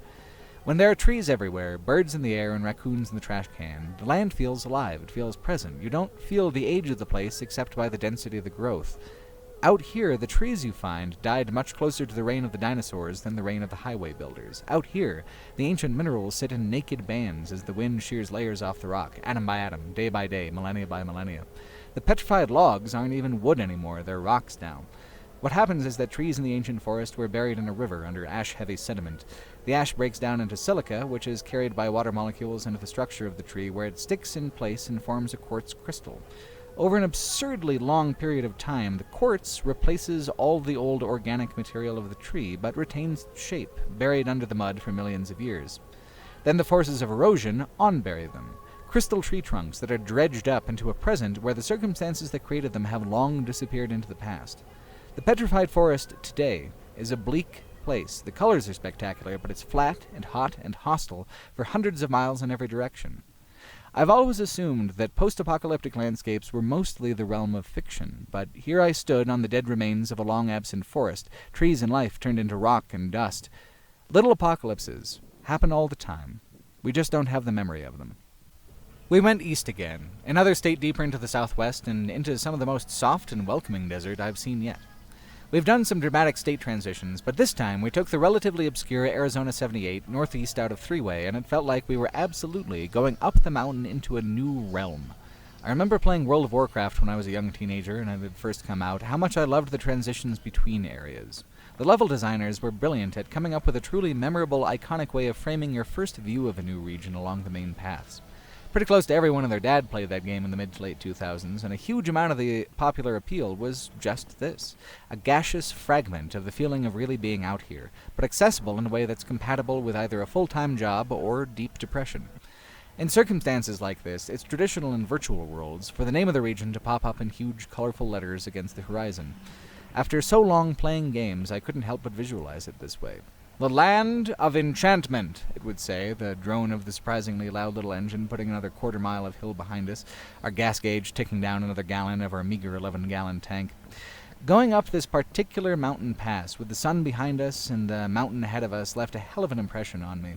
When there are trees everywhere, birds in the air, and raccoons in the trash can, the land feels alive, it feels present. You don't feel the age of the place except by the density of the growth. Out here, the trees you find died much closer to the reign of the dinosaurs than the reign of the highway builders. Out here, the ancient minerals sit in naked bands as the wind shears layers off the rock, atom by atom, day by day, millennia by millennia. The petrified logs aren't even wood anymore, they're rocks now. What happens is that trees in the ancient forest were buried in a river under ash-heavy sediment. The ash breaks down into silica, which is carried by water molecules into the structure of the tree, where it sticks in place and forms a quartz crystal. Over an absurdly long period of time, the quartz replaces all the old organic material of the tree, but retains shape, buried under the mud for millions of years. Then the forces of erosion on-bury them. Crystal tree trunks that are dredged up into a present where the circumstances that created them have long disappeared into the past. The Petrified Forest today is a bleak place. The colors are spectacular, but it's flat and hot and hostile for hundreds of miles in every direction. I've always assumed that post-apocalyptic landscapes were mostly the realm of fiction, but here I stood on the dead remains of a long-absent forest, trees and life turned into rock and dust. Little apocalypses happen all the time. We just don't have the memory of them. We went east again, another state deeper into the southwest and into some of the most soft and welcoming desert I've seen yet. We've done some dramatic state transitions, but this time we took the relatively obscure Arizona 78 northeast out of Three-Way, and it felt like we were absolutely going up the mountain into a new realm. I remember playing World of Warcraft when I was a young teenager and it had first come out, how much I loved the transitions between areas. The level designers were brilliant at coming up with a truly memorable, iconic way of framing your first view of a new region along the main paths. Pretty close to everyone and their dad played that game in the mid to late 2000s, and a huge amount of the popular appeal was just this, a gaseous fragment of the feeling of really being out here, but accessible in a way that's compatible with either a full-time job or deep depression. In circumstances like this, it's traditional in virtual worlds for the name of the region to pop up in huge, colorful letters against the horizon. After so long playing games, I couldn't help but visualize it this way. "The land of enchantment," it would say, the drone of the surprisingly loud little engine putting another quarter-mile of hill behind us, our gas gauge ticking down another gallon of our meager 11-gallon tank. Going up this particular mountain pass, with the sun behind us and the mountain ahead of us, left a hell of an impression on me.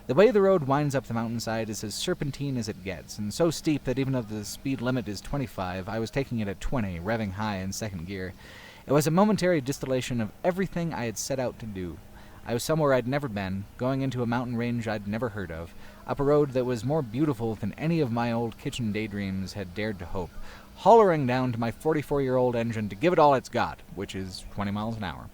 The way the road winds up the mountainside is as serpentine as it gets, and so steep that even though the speed limit is 25, I was taking it at 20, revving high in second gear. It was a momentary distillation of everything I had set out to do. I was somewhere I'd never been, going into a mountain range I'd never heard of, up a road that was more beautiful than any of my old kitchen daydreams had dared to hope, hollering down to my 44-year-old engine to give it all it's got, which is 20 miles an hour.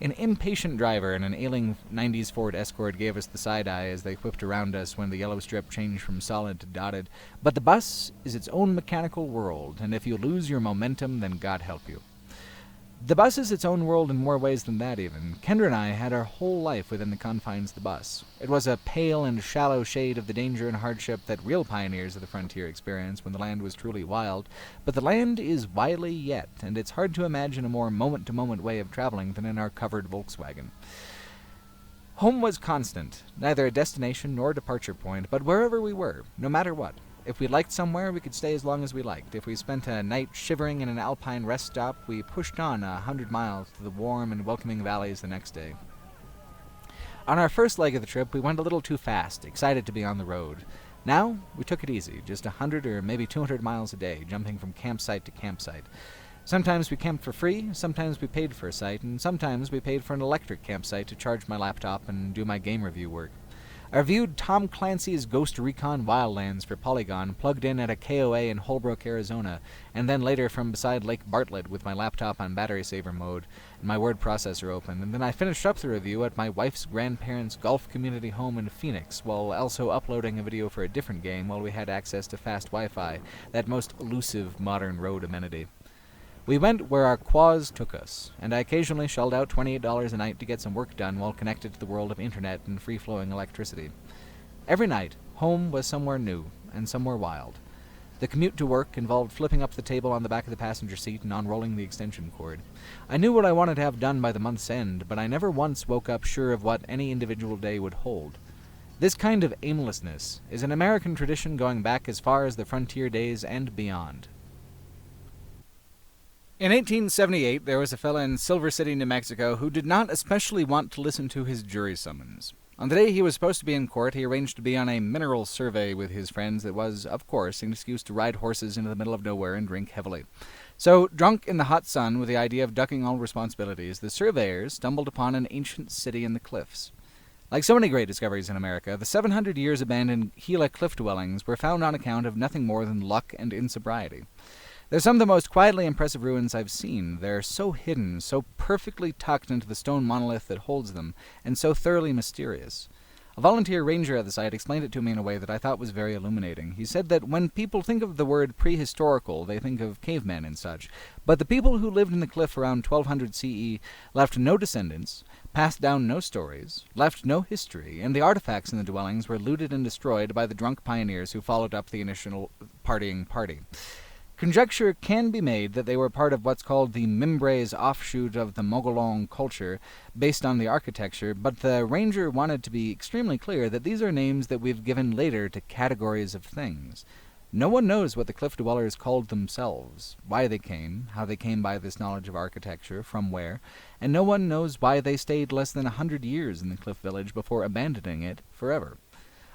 An impatient driver in an ailing 90s Ford Escort gave us the side-eye as they whipped around us when the yellow strip changed from solid to dotted. But the bus is its own mechanical world, and if you lose your momentum, then God help you. The bus is its own world in more ways than that, even. Kendra and I had our whole life within the confines of the bus. It was a pale and shallow shade of the danger and hardship that real pioneers of the frontier experienced when the land was truly wild, but the land is wily yet, and it's hard to imagine a more moment-to-moment way of traveling than in our covered Volkswagen. Home was constant, neither a destination nor a departure point, but wherever we were, no matter what. If we liked somewhere, we could stay as long as we liked. If we spent a night shivering in an alpine rest stop, we pushed on 100 miles to the warm and welcoming valleys the next day. On our first leg of the trip, we went a little too fast, excited to be on the road. Now, we took it easy, just 100 or maybe 200 miles a day, jumping from campsite to campsite. Sometimes we camped for free, sometimes we paid for a site, and sometimes we paid for an electric campsite to charge my laptop and do my game review work. I reviewed Tom Clancy's Ghost Recon Wildlands for Polygon, plugged in at a KOA in Holbrook, Arizona, and then later from beside Lake Bartlett with my laptop on battery saver mode and my word processor open, and then I finished up the review at my wife's grandparents' golf community home in Phoenix, while also uploading a video for a different game while we had access to fast Wi-Fi, that most elusive modern road amenity. We went where our Quoz took us, and I occasionally shelled out $28 a night to get some work done while connected to the world of internet and free-flowing electricity. Every night, home was somewhere new and somewhere wild. The commute to work involved flipping up the table on the back of the passenger seat and unrolling the extension cord. I knew what I wanted to have done by the month's end, but I never once woke up sure of what any individual day would hold. This kind of aimlessness is an American tradition going back as far as the frontier days and beyond. In 1878, there was a fella in Silver City, New Mexico, who did not especially want to listen to his jury summons. On the day he was supposed to be in court, he arranged to be on a mineral survey with his friends that was, of course, an excuse to ride horses into the middle of nowhere and drink heavily. So, drunk in the hot sun with the idea of ducking all responsibilities, the surveyors stumbled upon an ancient city in the cliffs. Like so many great discoveries in America, the 700 years abandoned Gila cliff dwellings were found on account of nothing more than luck and insobriety. They're some of the most quietly impressive ruins I've seen. They're so hidden, so perfectly tucked into the stone monolith that holds them, and so thoroughly mysterious. A volunteer ranger at the site explained it to me in a way that I thought was very illuminating. He said that when people think of the word prehistorical, they think of cavemen and such, but the people who lived in the cliff around 1200 CE left no descendants, passed down no stories, left no history, and the artifacts in the dwellings were looted and destroyed by the drunk pioneers who followed up the initial partying party. Conjecture can be made that they were part of what's called the Mimbres offshoot of the Mogollon culture, based on the architecture, but the ranger wanted to be extremely clear that these are names that we've given later to categories of things. No one knows what the cliff dwellers called themselves, why they came, how they came by this knowledge of architecture, from where, and no one knows why they stayed less than 100 years in the cliff village before abandoning it forever.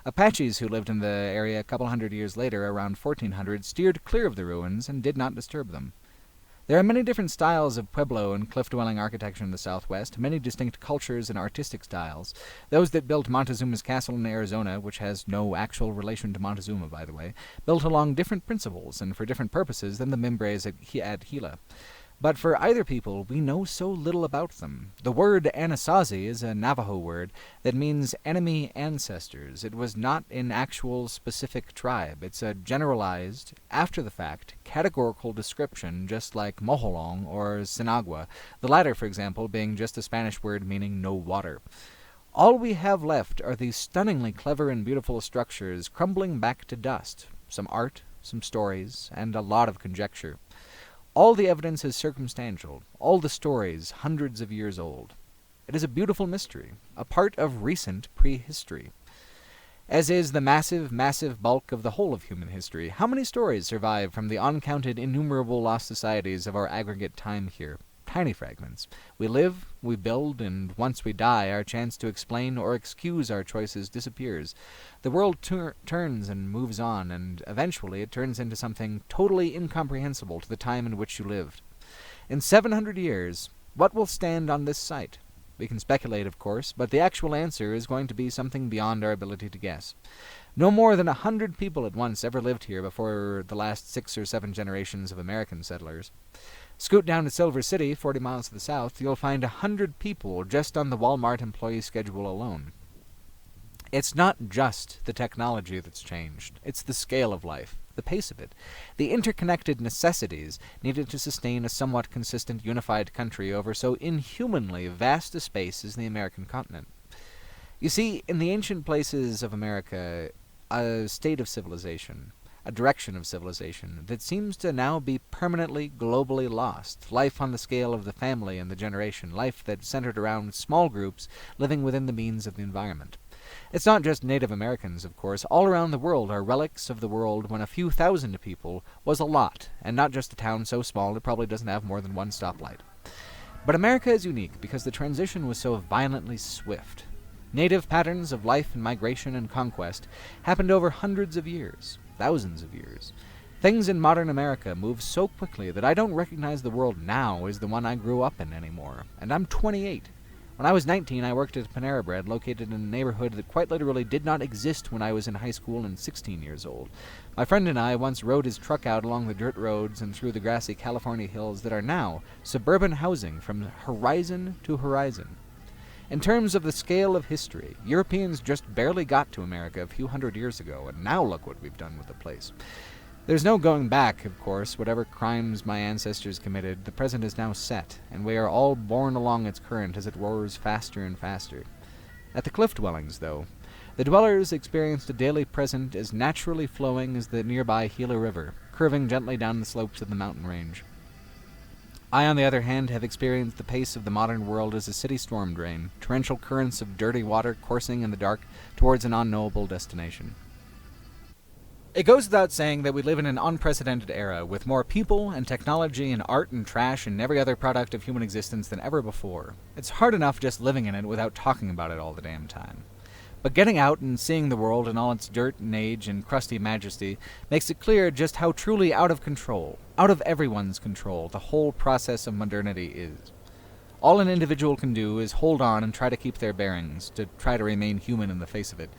Apaches who lived in the area a couple hundred years later, around 1400, steered clear of the ruins and did not disturb them. There are many different styles of pueblo and cliff-dwelling architecture in the Southwest, many distinct cultures and artistic styles. Those that built Montezuma's castle in Arizona, which has no actual relation to Montezuma, by the way, built along different principles and for different purposes than the Mimbres at Gila. But for either people, we know so little about them. The word Anasazi is a Navajo word that means enemy ancestors. It was not an actual specific tribe. It's a generalized, after-the-fact, categorical description, just like Moholong or Sinagua, the latter, for example, being just a Spanish word meaning no water. All we have left are these stunningly clever and beautiful structures crumbling back to dust. Some art, some stories, and a lot of conjecture. All the evidence is circumstantial, all the stories hundreds of years old. It is a beautiful mystery, a part of recent prehistory. As is the massive, massive bulk of the whole of human history, how many stories survive from the uncounted, innumerable lost societies of our aggregate time here? Tiny fragments. We live, we build, and once we die, our chance to explain or excuse our choices disappears. The world turns and moves on, and eventually it turns into something totally incomprehensible to the time in which you lived. In 700 years, what will stand on this site? We can speculate, of course, but the actual answer is going to be something beyond our ability to guess. No more than 100 people at once ever lived here before the last 6 or 7 generations of American settlers. Scoot down to Silver City, 40 miles to the south, you'll find 100 people just on the Walmart employee schedule alone. It's not just the technology that's changed. It's the scale of life, the pace of it, the interconnected necessities needed to sustain a somewhat consistent, unified country over so inhumanly vast a space as the American continent. You see, in the ancient places of America, a state of civilization, a direction of civilization that seems to now be permanently, globally lost. Life on the scale of the family and the generation. Life that centered around small groups living within the means of the environment. It's not just Native Americans, of course. All around the world are relics of the world when a few thousand people was a lot, and not just a town so small it probably doesn't have more than one stoplight. But America is unique because the transition was so violently swift. Native patterns of life and migration and conquest happened over hundreds of years. Thousands of years. Things in modern America move so quickly that I don't recognize the world now as the one I grew up in anymore, and I'm 28. When I was 19, I worked at Panera Bread, located in a neighborhood that quite literally did not exist when I was in high school and 16 years old. My friend and I once rode his truck out along the dirt roads and through the grassy California hills that are now suburban housing from horizon to horizon. In terms of the scale of history, Europeans just barely got to America a few hundred years ago, and now look what we've done with the place. There's no going back, of course. Whatever crimes my ancestors committed, the present is now set, and we are all borne along its current as it roars faster and faster. At the cliff dwellings, though, the dwellers experienced a daily present as naturally flowing as the nearby Gila River, curving gently down the slopes of the mountain range. I, on the other hand, have experienced the pace of the modern world as a city storm drain, torrential currents of dirty water coursing in the dark towards an unknowable destination. It goes without saying that we live in an unprecedented era, with more people and technology and art and trash and every other product of human existence than ever before. It's hard enough just living in it without talking about it all the damn time. But getting out and seeing the world in all its dirt and age and crusty majesty makes it clear just how truly out of control, out of everyone's control, the whole process of modernity is. All an individual can do is hold on and try to keep their bearings, to try to remain human in the face of it,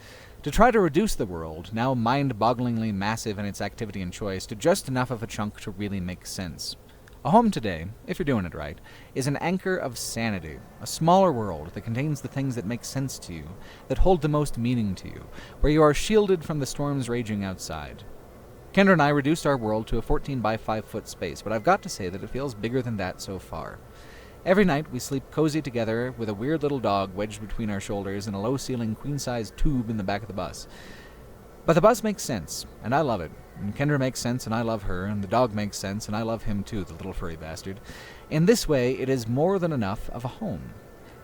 to try to reduce the world, now mind-bogglingly massive in its activity and choice, to just enough of a chunk to really make sense. A home today, if you're doing it right, is an anchor of sanity, a smaller world that contains the things that make sense to you, that hold the most meaning to you, where you are shielded from the storms raging outside. Kendra and I reduced our world to a 14 by 5 foot space, but I've got to say that it feels bigger than that so far. Every night we sleep cozy together with a weird little dog wedged between our shoulders and a low-ceiling queen-sized tube in the back of the bus. But the bus makes sense, and I love it. And Kendra makes sense, and I love her, and the dog makes sense, and I love him too, the little furry bastard. In this way, it is more than enough of a home.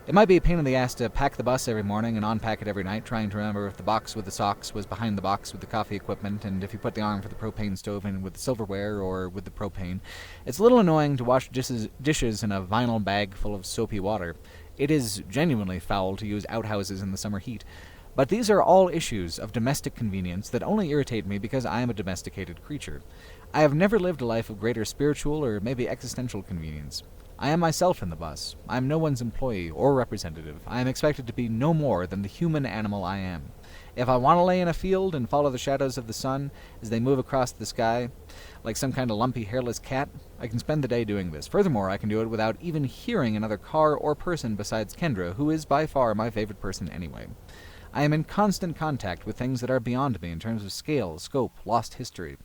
It might be a pain in the ass to pack the bus every morning and unpack it every night, trying to remember if the box with the socks was behind the box with the coffee equipment, and if you put the arm for the propane stove in with the silverware or with the propane. It's a little annoying to wash dishes in a vinyl bag full of soapy water. It is genuinely foul to use outhouses in the summer heat. But these are all issues of domestic convenience that only irritate me because I am a domesticated creature. I have never lived a life of greater spiritual or maybe existential convenience. I am myself in the bus. I am no one's employee or representative. I am expected to be no more than the human animal I am. If I want to lay in a field and follow the shadows of the sun as they move across the sky, like some kind of lumpy, hairless cat, I can spend the day doing this. Furthermore, I can do it without even hearing another car or person besides Kendra, who is by far my favorite person anyway. I am in constant contact with things that are beyond me in terms of scale, scope, lost history.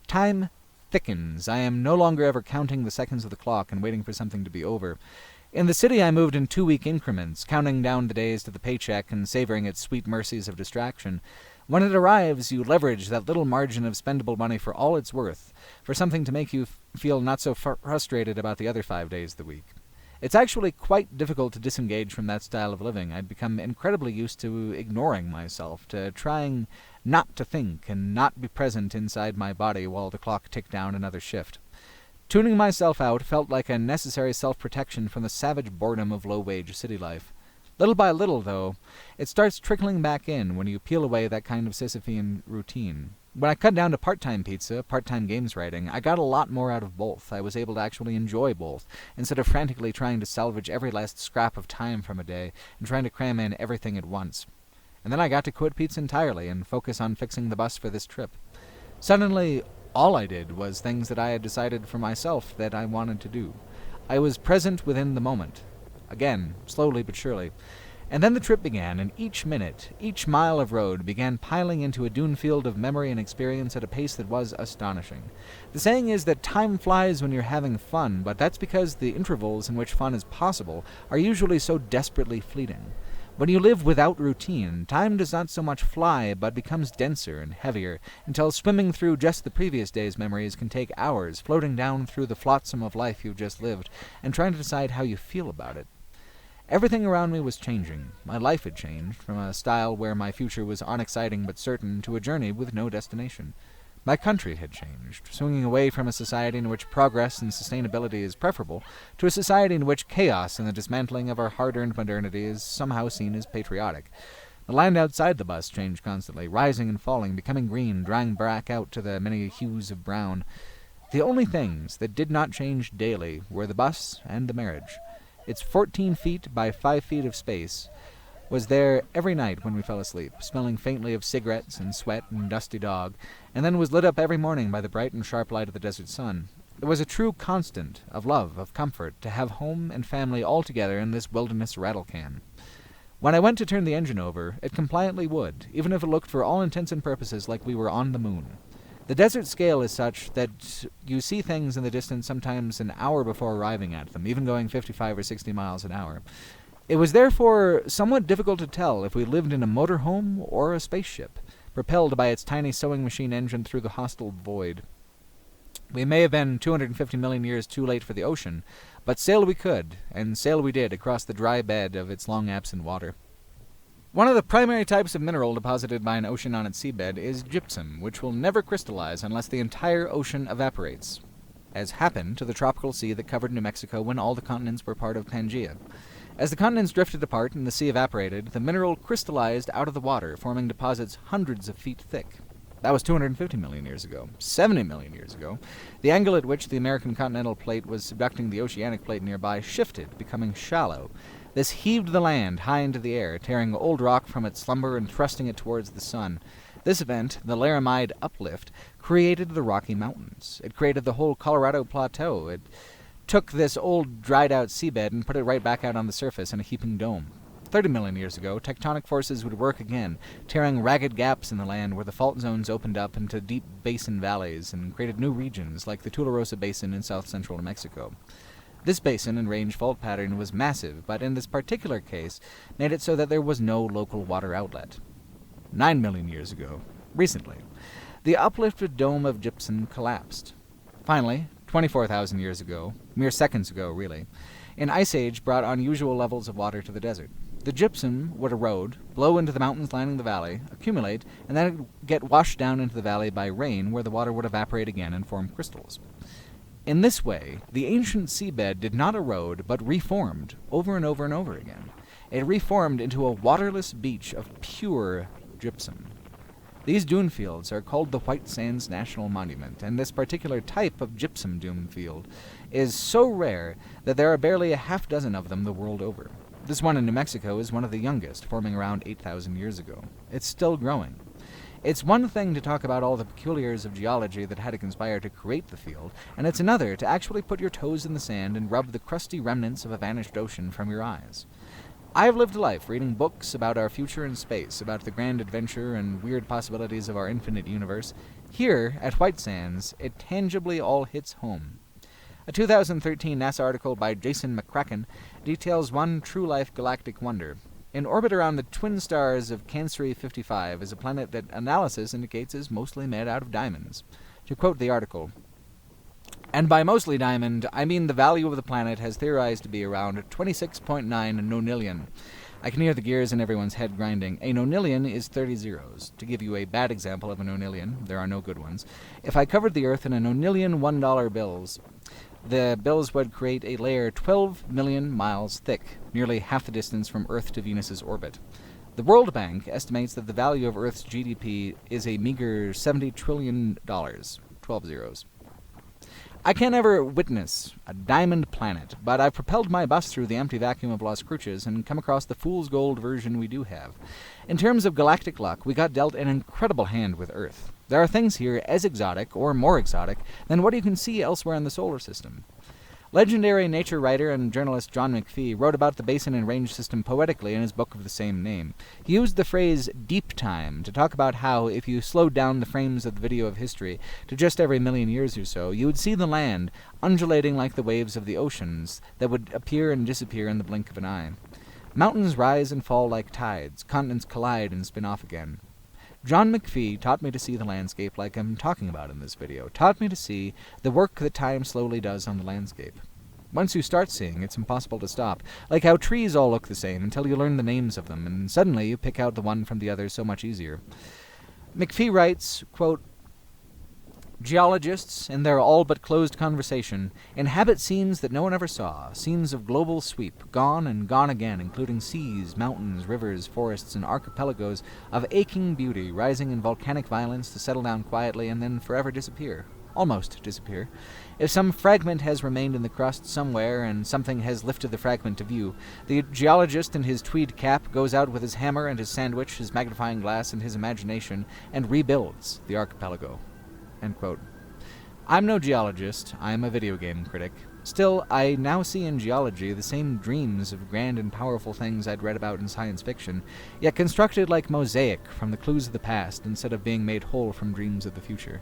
Time thickens. I am no longer ever counting the seconds of the clock and waiting for something to be over. In the city I moved in 2-week increments, counting down the days to the paycheck and savoring its sweet mercies of distraction. When it arrives, you leverage that little margin of spendable money for all it's worth, for something to make you feel not so frustrated about the other 5 days of the week. It's actually quite difficult to disengage from that style of living. I'd become incredibly used to ignoring myself, to trying not to think and not be present inside my body while the clock ticked down another shift. Tuning myself out felt like a necessary self-protection from the savage boredom of low-wage city life. Little by little, though, it starts trickling back in when you peel away that kind of Sisyphean routine. When I cut down to part-time pizza, part-time games writing, I got a lot more out of both. I was able to actually enjoy both, instead of frantically trying to salvage every last scrap of time from a day and trying to cram in everything at once. And then I got to quit pizza entirely and focus on fixing the bus for this trip. Suddenly, all I did was things that I had decided for myself that I wanted to do. I was present within the moment. Again, slowly but surely. And then the trip began, and each minute, each mile of road began piling into a dune field of memory and experience at a pace that was astonishing. The saying is that time flies when you're having fun, but that's because the intervals in which fun is possible are usually so desperately fleeting. When you live without routine, time does not so much fly, but becomes denser and heavier, until swimming through just the previous day's memories can take hours, floating down through the flotsam of life you've just lived, and trying to decide how you feel about it. Everything around me was changing. My life had changed, from a style where my future was unexciting but certain, to a journey with no destination. My country had changed, swinging away from a society in which progress and sustainability is preferable, to a society in which chaos and the dismantling of our hard-earned modernity is somehow seen as patriotic. The land outside the bus changed constantly, rising and falling, becoming green, drying back out to the many hues of brown. The only things that did not change daily were the bus and the marriage. Its 14 feet by 5 feet of space was there every night when we fell asleep, smelling faintly of cigarettes and sweat and dusty dog, and then was lit up every morning by the bright and sharp light of the desert sun. It was a true constant of love, of comfort, to have home and family all together in this wilderness rattle-can. When I went to turn the engine over, it compliantly would, even if it looked for all intents and purposes like we were on the moon. The desert scale is such that you see things in the distance sometimes an hour before arriving at them, even going 55 or 60 miles an hour. It was therefore somewhat difficult to tell if we lived in a motorhome or a spaceship, propelled by its tiny sewing machine engine through the hostile void. We may have been 250 million years too late for the ocean, but sail we could, and sail we did across the dry bed of its long-absent water. One of the primary types of mineral deposited by an ocean on its seabed is gypsum, which will never crystallize unless the entire ocean evaporates, as happened to the tropical sea that covered New Mexico when all the continents were part of Pangaea. As the continents drifted apart and the sea evaporated, the mineral crystallized out of the water, forming deposits hundreds of feet thick. That was 250 million years ago. 70 million years ago, the angle at which the American continental plate was subducting the oceanic plate nearby shifted, becoming shallow. This heaved the land high into the air, tearing old rock from its slumber and thrusting it towards the sun. This event, the Laramide uplift, created the Rocky Mountains. It created the whole Colorado Plateau. It took this old, dried-out seabed and put it right back out on the surface in a heaping dome. 30 million years ago, tectonic forces would work again, tearing ragged gaps in the land where the fault zones opened up into deep basin valleys and created new regions like the Tularosa Basin in south-central New Mexico. This basin and range fault pattern was massive, but in this particular case made it so that there was no local water outlet. 9 million years ago, recently, the uplifted dome of gypsum collapsed. Finally, 24,000 years ago, mere seconds ago really, an ice age brought unusual levels of water to the desert. The gypsum would erode, blow into the mountains lining the valley, accumulate, and then get washed down into the valley by rain where the water would evaporate again and form crystals. In this way, the ancient seabed did not erode, but reformed over and over and over again. It reformed into a waterless beach of pure gypsum. These dune fields are called the White Sands National Monument, and this particular type of gypsum dune field is so rare that there are barely a half dozen of them the world over. This one in New Mexico is one of the youngest, forming around 8,000 years ago. It's still growing. It's one thing to talk about all the peculiars of geology that had to conspire to create the field, and it's another to actually put your toes in the sand and rub the crusty remnants of a vanished ocean from your eyes. I've lived a life reading books about our future in space, about the grand adventure and weird possibilities of our infinite universe. Here, at White Sands, it tangibly all hits home. A 2013 NASA article by Jason McCracken details one true-life galactic wonder. In orbit around the twin stars of Cancri 55 is a planet that analysis indicates is mostly made out of diamonds. To quote the article, "And by mostly diamond, I mean the value of the planet has theorized to be around 26.9 nonillion. I can hear the gears in everyone's head grinding. A nonillion is 30 zeros. To give you a bad example of a nonillion, there are no good ones. If I covered the Earth in a nonillion $1 bills, the bills would create a layer 12 million miles thick, nearly half the distance from Earth to Venus's orbit. The World Bank estimates that the value of Earth's GDP is a meager $70 trillion, 12 zeros. I can't ever witness a diamond planet, but I've propelled my bus through the empty vacuum of Las Cruces and come across the fool's gold version we do have. In terms of galactic luck, we got dealt an incredible hand with Earth. There are things here as exotic, or more exotic, than what you can see elsewhere in the solar system. Legendary nature writer and journalist John McPhee wrote about the Basin and Range system poetically in his book of the same name. He used the phrase deep time to talk about how, if you slowed down the frames of the video of history to just every million years or so, you would see the land undulating like the waves of the oceans that would appear and disappear in the blink of an eye. Mountains rise and fall like tides, continents collide and spin off again. John McPhee taught me to see the landscape like I'm talking about in this video, taught me to see the work that time slowly does on the landscape. Once you start seeing, it's impossible to stop, like how trees all look the same until you learn the names of them, and suddenly you pick out the one from the other so much easier. McPhee writes, quote, "Geologists, in their all-but-closed conversation, inhabit scenes that no one ever saw, scenes of global sweep, gone and gone again, including seas, mountains, rivers, forests, and archipelagos of aching beauty, rising in volcanic violence to settle down quietly and then forever disappear. Almost disappear. If some fragment has remained in the crust somewhere and something has lifted the fragment to view, the geologist in his tweed cap goes out with his hammer and his sandwich, his magnifying glass, and his imagination, and rebuilds the archipelago." End quote. I'm no geologist, I'm a video game critic. Still, I now see in geology the same dreams of grand and powerful things I'd read about in science fiction, yet constructed like mosaic from the clues of the past instead of being made whole from dreams of the future.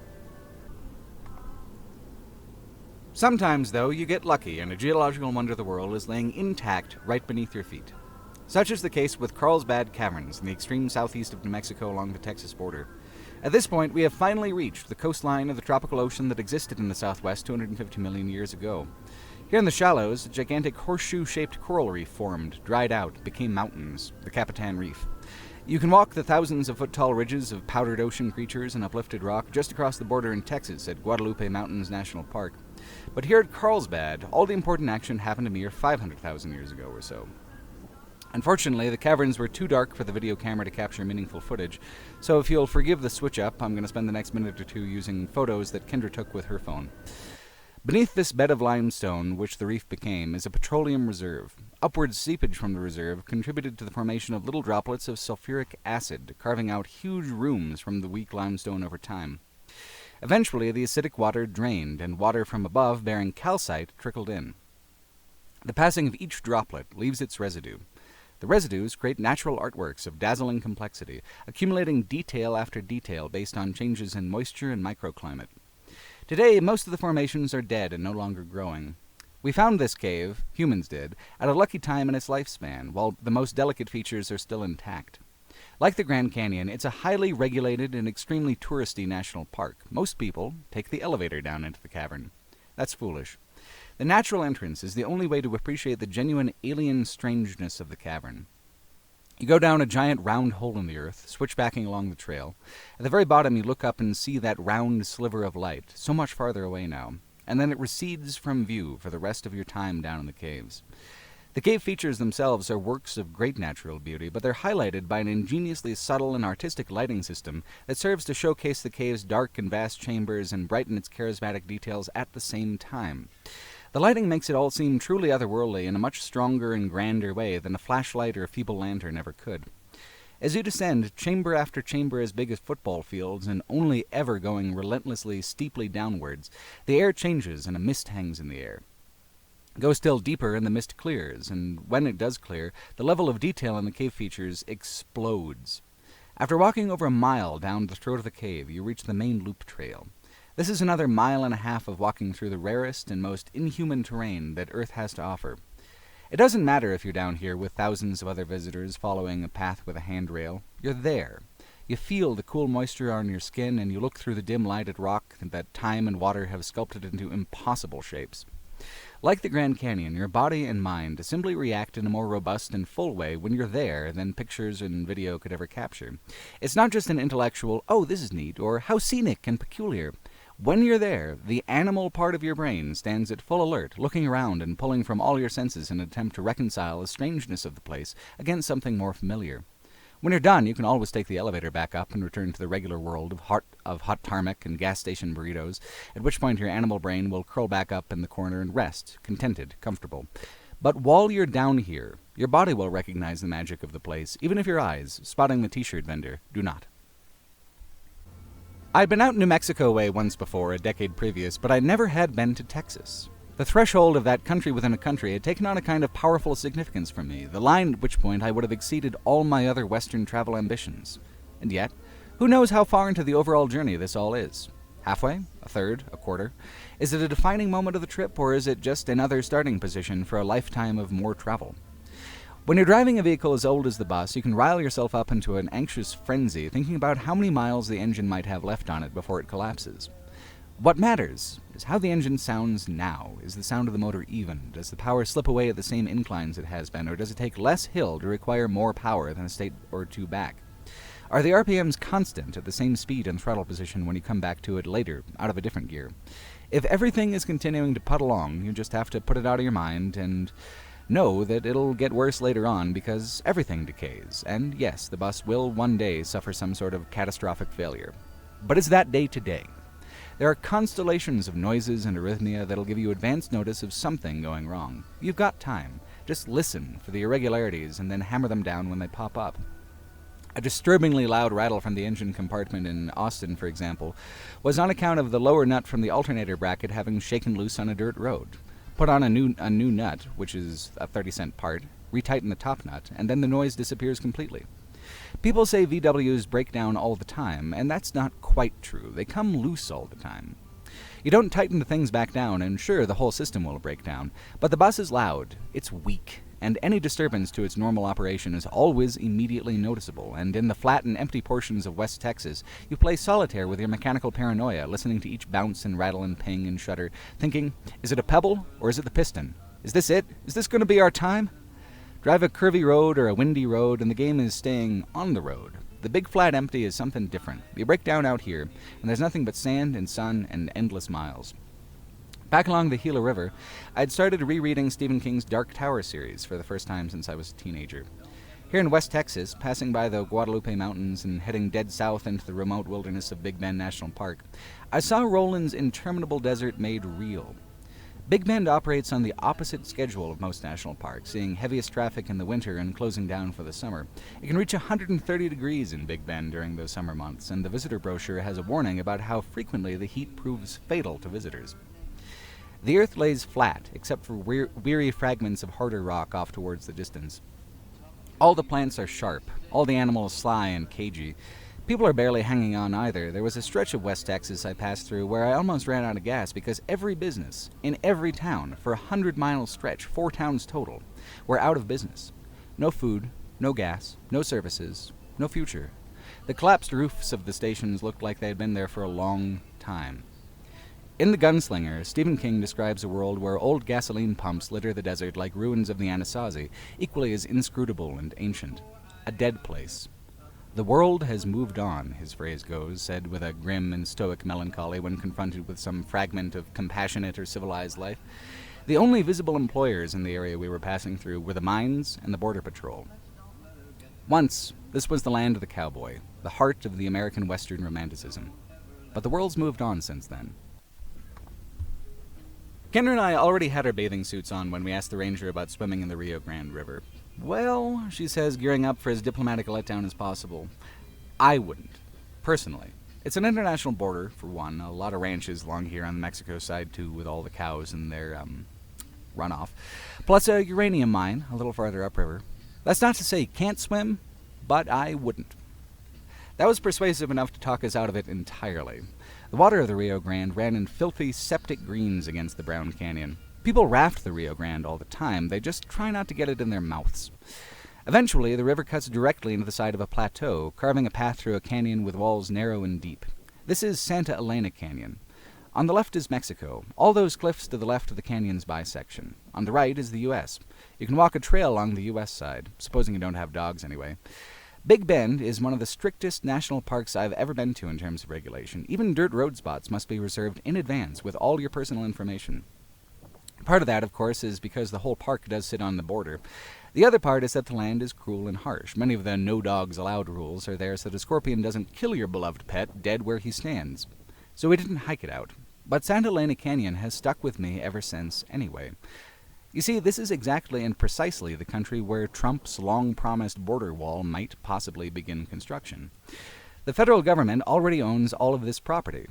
Sometimes, though, you get lucky and a geological wonder of the world is laying intact right beneath your feet. Such is the case with Carlsbad Caverns in the extreme southeast of New Mexico along the Texas border. At this point, we have finally reached the coastline of the tropical ocean that existed in the Southwest 250 million years ago. Here in the shallows, a gigantic horseshoe-shaped coral reef formed, dried out, became mountains, the Capitan Reef. You can walk the thousands of foot-tall ridges of powdered ocean creatures and uplifted rock just across the border in Texas at Guadalupe Mountains National Park. But here at Carlsbad, all the important action happened a mere 500,000 years ago or so. Unfortunately, the caverns were too dark for the video camera to capture meaningful footage, so if you'll forgive the switch-up, I'm going to spend the next minute or two using photos that Kendra took with her phone. Beneath this bed of limestone, which the reef became, is a petroleum reserve. Upward seepage from the reserve contributed to the formation of little droplets of sulfuric acid, carving out huge rooms from the weak limestone over time. Eventually, the acidic water drained, and water from above bearing calcite trickled in. The passing of each droplet leaves its residue. The residues create natural artworks of dazzling complexity, accumulating detail after detail based on changes in moisture and microclimate. Today, most of the formations are dead and no longer growing. We found this cave, humans did, at a lucky time in its lifespan, while the most delicate features are still intact. Like the Grand Canyon, it's a highly regulated and extremely touristy national park. Most people take the elevator down into the cavern. That's foolish. The natural entrance is the only way to appreciate the genuine alien strangeness of the cavern. You go down a giant round hole in the earth, switchbacking along the trail. At the very bottom you look up and see that round sliver of light, so much farther away now, and then it recedes from view for the rest of your time down in the caves. The cave features themselves are works of great natural beauty, but they're highlighted by an ingeniously subtle and artistic lighting system that serves to showcase the cave's dark and vast chambers and brighten its charismatic details at the same time. The lighting makes it all seem truly otherworldly in a much stronger and grander way than a flashlight or a feeble lantern ever could. As you descend, chamber after chamber as big as football fields and only ever going relentlessly steeply downwards, the air changes and a mist hangs in the air. Go still deeper and the mist clears, and when it does clear, the level of detail in the cave features explodes. After walking over a mile down the throat of the cave, you reach the main loop trail. This is another 1.5 miles of walking through the rarest and most inhuman terrain that Earth has to offer. It doesn't matter if you're down here with thousands of other visitors following a path with a handrail. You're there. You feel the cool moisture on your skin, and you look through the dim light at rock that time and water have sculpted into impossible shapes. Like the Grand Canyon, your body and mind simply react in a more robust and full way when you're there than pictures and video could ever capture. It's not just an intellectual, oh, this is neat, or how scenic and peculiar. When you're there, the animal part of your brain stands at full alert, looking around and pulling from all your senses in an attempt to reconcile the strangeness of the place against something more familiar. When you're done, you can always take the elevator back up and return to the regular world of hot tarmac and gas station burritos, at which point your animal brain will curl back up in the corner and rest, contented, comfortable. But while you're down here, your body will recognize the magic of the place, even if your eyes, spotting the t-shirt vendor, do not. I'd been out New Mexico way once before, a decade previous, but I never had been to Texas. The threshold of that country within a country had taken on a kind of powerful significance for me, the line at which point I would have exceeded all my other Western travel ambitions. And yet, who knows how far into the overall journey this all is? Halfway? A third? A quarter? Is it a defining moment of the trip, or is it just another starting position for a lifetime of more travel? When you're driving a vehicle as old as the bus, you can rile yourself up into an anxious frenzy thinking about how many miles the engine might have left on it before it collapses. What matters is how the engine sounds now. Is the sound of the motor even? Does the power slip away at the same inclines it has been, or does it take less hill to require more power than a state or two back? Are the RPMs constant at the same speed and throttle position when you come back to it later, out of a different gear? If everything is continuing to putt along, you just have to put it out of your mind and know that it'll get worse later on because everything decays, and yes, the bus will one day suffer some sort of catastrophic failure. But it's that day today. There are constellations of noises and arrhythmia that'll give you advance notice of something going wrong. You've got time. Just listen for the irregularities and then hammer them down when they pop up. A disturbingly loud rattle from the engine compartment in Austin, for example, was on account of the lower nut from the alternator bracket having shaken loose on a dirt road. Put on a new nut, which is a 30-cent part, retighten the top nut, and then the noise disappears completely. People say VWs break down all the time, and that's not quite true. They come loose all the time. You don't tighten the things back down, and sure, the whole system will break down, but the bus is loud, it's weak, and any disturbance to its normal operation is always immediately noticeable, and in the flat and empty portions of West Texas, you play solitaire with your mechanical paranoia, listening to each bounce and rattle and ping and shudder, thinking, is it a pebble, or is it the piston? Is this it? Is this going to be our time? Drive a curvy road or a windy road, and the game is staying on the road. The big flat empty is something different. You break down out here, and there's nothing but sand and sun and endless miles. Back along the Gila River, I'd started rereading Stephen King's Dark Tower series for the first time since I was a teenager. Here in West Texas, passing by the Guadalupe Mountains and heading dead south into the remote wilderness of Big Bend National Park, I saw Roland's interminable desert made real. Big Bend operates on the opposite schedule of most national parks, seeing heaviest traffic in the winter and closing down for the summer. It can reach 130 degrees in Big Bend during those summer months, and the visitor brochure has a warning about how frequently the heat proves fatal to visitors. The earth lays flat, except for weary fragments of harder rock off towards the distance. All the plants are sharp, all the animals sly and cagey. People are barely hanging on either. There was a stretch of West Texas I passed through where I almost ran out of gas because every business, in every town, for a 100-mile stretch, 4 towns total, were out of business. No food, no gas, no services, no future. The collapsed roofs of the stations looked like they had been there for a long time. In The Gunslinger, Stephen King describes a world where old gasoline pumps litter the desert like ruins of the Anasazi, equally as inscrutable and ancient. A dead place. The world has moved on, his phrase goes, said with a grim and stoic melancholy when confronted with some fragment of compassionate or civilized life. The only visible employers in the area we were passing through were the mines and the border patrol. Once, this was the land of the cowboy, the heart of the American Western romanticism. But the world's moved on since then. Kendra and I already had our bathing suits on when we asked the ranger about swimming in the Rio Grande River. Well, she says, gearing up for as diplomatic a letdown as possible. I wouldn't, personally. It's an international border, for one. A lot of ranches along here on the Mexico side, too, with all the cows and their runoff. Plus a uranium mine a little farther upriver. That's not to say you can't swim, but I wouldn't. That was persuasive enough to talk us out of it entirely. The water of the Rio Grande ran in filthy septic greens against the brown canyon. People raft the Rio Grande all the time. They just try not to get it in their mouths. Eventually, the river cuts directly into the side of a plateau, carving a path through a canyon with walls narrow and deep. This is Santa Elena Canyon. On the left is Mexico, all those cliffs to the left of the canyon's bisection. On the right is the U.S. You can walk a trail along the U.S. side, supposing you don't have dogs anyway. Big Bend is one of the strictest national parks I've ever been to in terms of regulation. Even dirt road spots must be reserved in advance with all your personal information. Part of that, of course, is because the whole park does sit on the border. The other part is that the land is cruel and harsh. Many of the no dogs allowed rules are there so the scorpion doesn't kill your beloved pet dead where he stands. So we didn't hike it out. But Santa Elena Canyon has stuck with me ever since anyway. You see, this is exactly and precisely the country where Trump's long-promised border wall might possibly begin construction. The federal government already owns all of this property.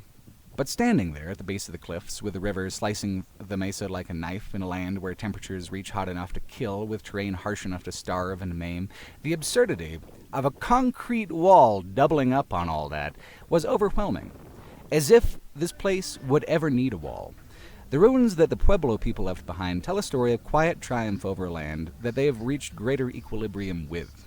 But standing there at the base of the cliffs, with the river slicing the mesa like a knife in a land where temperatures reach hot enough to kill, with terrain harsh enough to starve and maim, the absurdity of a concrete wall doubling up on all that was overwhelming. As if this place would ever need a wall. The ruins that the Pueblo people left behind tell a story of quiet triumph over land that they have reached greater equilibrium with.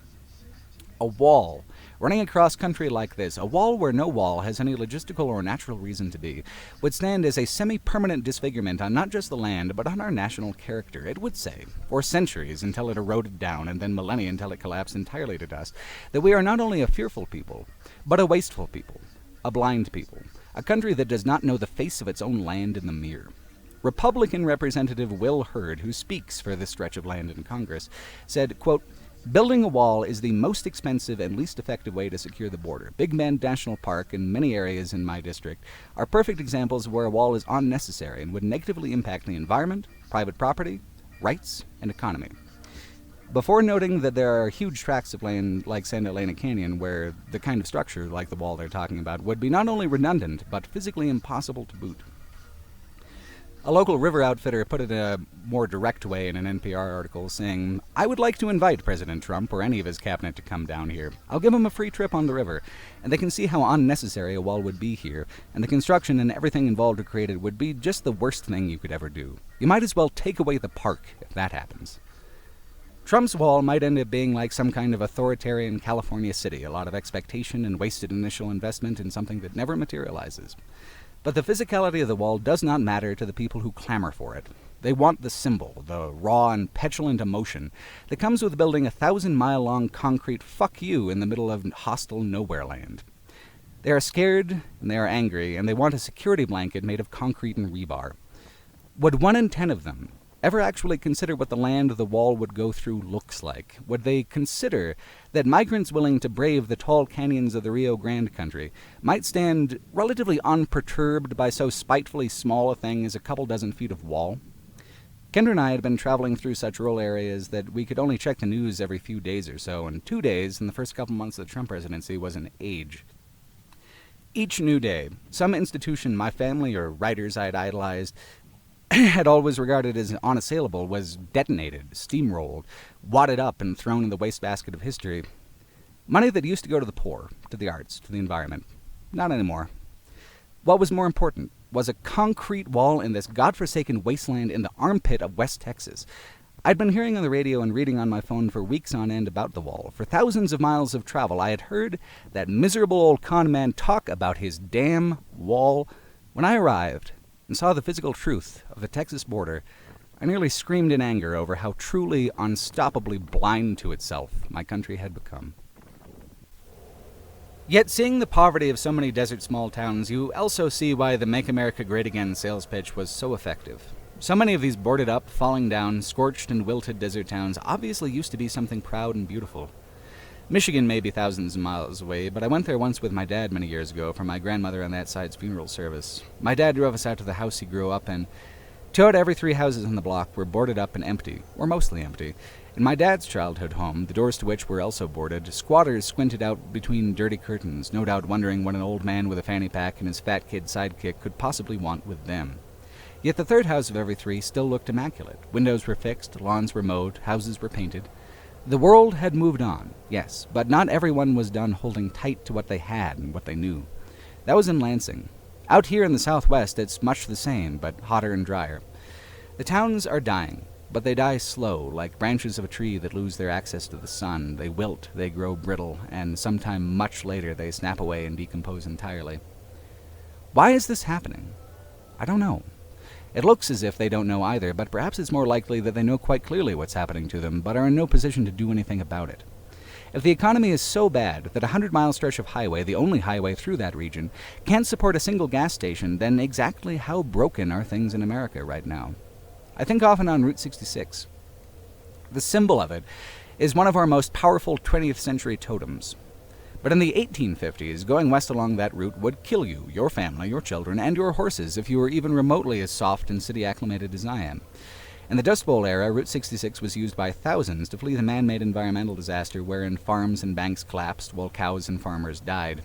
A wall, running across country like this, a wall where no wall has any logistical or natural reason to be, would stand as a semi-permanent disfigurement on not just the land, but on our national character, it would say, for centuries until it eroded down, and then millennia until it collapsed entirely to dust, that we are not only a fearful people, but a wasteful people, a blind people, a country that does not know the face of its own land in the mirror. Republican Representative Will Hurd, who speaks for this stretch of land in Congress, said, quote, "Building a wall is the most expensive and least effective way to secure the border. Big Bend National Park and many areas in my district are perfect examples where a wall is unnecessary and would negatively impact the environment, private property, rights, and economy." Before noting that there are huge tracts of land like Santa Elena Canyon where the kind of structure like the wall they're talking about would be not only redundant, but physically impossible to boot. A local river outfitter put it in a more direct way in an NPR article, saying, "I would like to invite President Trump or any of his cabinet to come down here. I'll give them a free trip on the river, and they can see how unnecessary a wall would be here, and the construction and everything involved to create it would be just the worst thing you could ever do. You might as well take away the park if that happens." Trump's wall might end up being like some kind of authoritarian California city, a lot of expectation and wasted initial investment in something that never materializes. But the physicality of the wall does not matter to the people who clamor for it. They want the symbol, the raw and petulant emotion that comes with building 1,000-mile-long concrete fuck you in the middle of hostile nowhere land. They are scared, and they are angry, and they want a security blanket made of concrete and rebar. Would 1 in 10 of them ever actually consider what the land the wall would go through looks like? Would they consider that migrants willing to brave the tall canyons of the Rio Grande country might stand relatively unperturbed by so spitefully small a thing as a couple dozen feet of wall? Kendra and I had been traveling through such rural areas that we could only check the news every few days or so, and 2 days in the first couple months of the Trump presidency was an age. Each new day, some institution my family or writers I had idolized had always regarded as unassailable was detonated, steamrolled, wadded up, and thrown in the wastebasket of history. Money that used to go to the poor, to the arts, to the environment. Not anymore. What was more important was a concrete wall in this godforsaken wasteland in the armpit of West Texas. I'd been hearing on the radio and reading on my phone for weeks on end about the wall. For thousands of miles of travel, I had heard that miserable old con man talk about his damn wall. When I arrived and saw the physical truth of the Texas border, I nearly screamed in anger over how truly unstoppably blind to itself my country had become. Yet seeing the poverty of so many desert small towns, you also see why the Make America Great Again sales pitch was so effective. So many of these boarded up, falling down, scorched and wilted desert towns obviously used to be something proud and beautiful. Michigan may be thousands of miles away, but I went there once with my dad many years ago for my grandmother on that side's funeral service. My dad drove us out to the house he grew up in. 2 out of every 3 houses on the block were boarded up and empty, or mostly empty. In my dad's childhood home, the doors to which were also boarded, squatters squinted out between dirty curtains, no doubt wondering what an old man with a fanny pack and his fat kid sidekick could possibly want with them. Yet the 3rd house of every 3 still looked immaculate. Windows were fixed, lawns were mowed, houses were painted. The world had moved on, yes, but not everyone was done holding tight to what they had and what they knew. That was in Lansing. Out here in the Southwest, it's much the same, but hotter and drier. The towns are dying, but they die slow, like branches of a tree that lose their access to the sun. They wilt, they grow brittle, and sometime much later they snap away and decompose entirely. Why is this happening? I don't know. It looks as if they don't know either, but perhaps it's more likely that they know quite clearly what's happening to them, but are in no position to do anything about it. If the economy is so bad that a 100-mile stretch of highway, the only highway through that region, can't support a single gas station, then exactly how broken are things in America right now? I think often on Route 66. The symbol of it is one of our most powerful 20th century totems. But in the 1850s, going west along that route would kill you, your family, your children, and your horses if you were even remotely as soft and city-acclimated as I am. In the Dust Bowl era, Route 66 was used by thousands to flee the man-made environmental disaster wherein farms and banks collapsed while cows and farmers died.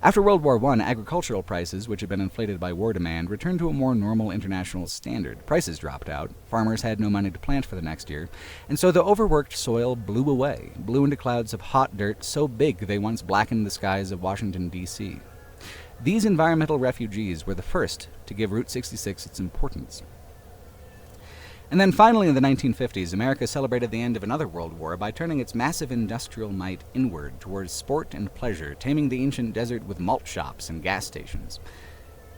After World War I, agricultural prices, which had been inflated by war demand, returned to a more normal international standard. Prices dropped out, farmers had no money to plant for the next year, and so the overworked soil blew away, blew into clouds of hot dirt so big they once blackened the skies of Washington, D.C. These environmental refugees were the first to give Route 66 its importance. And then finally in the 1950s, America celebrated the end of another world war by turning its massive industrial might inward towards sport and pleasure, taming the ancient desert with malt shops and gas stations.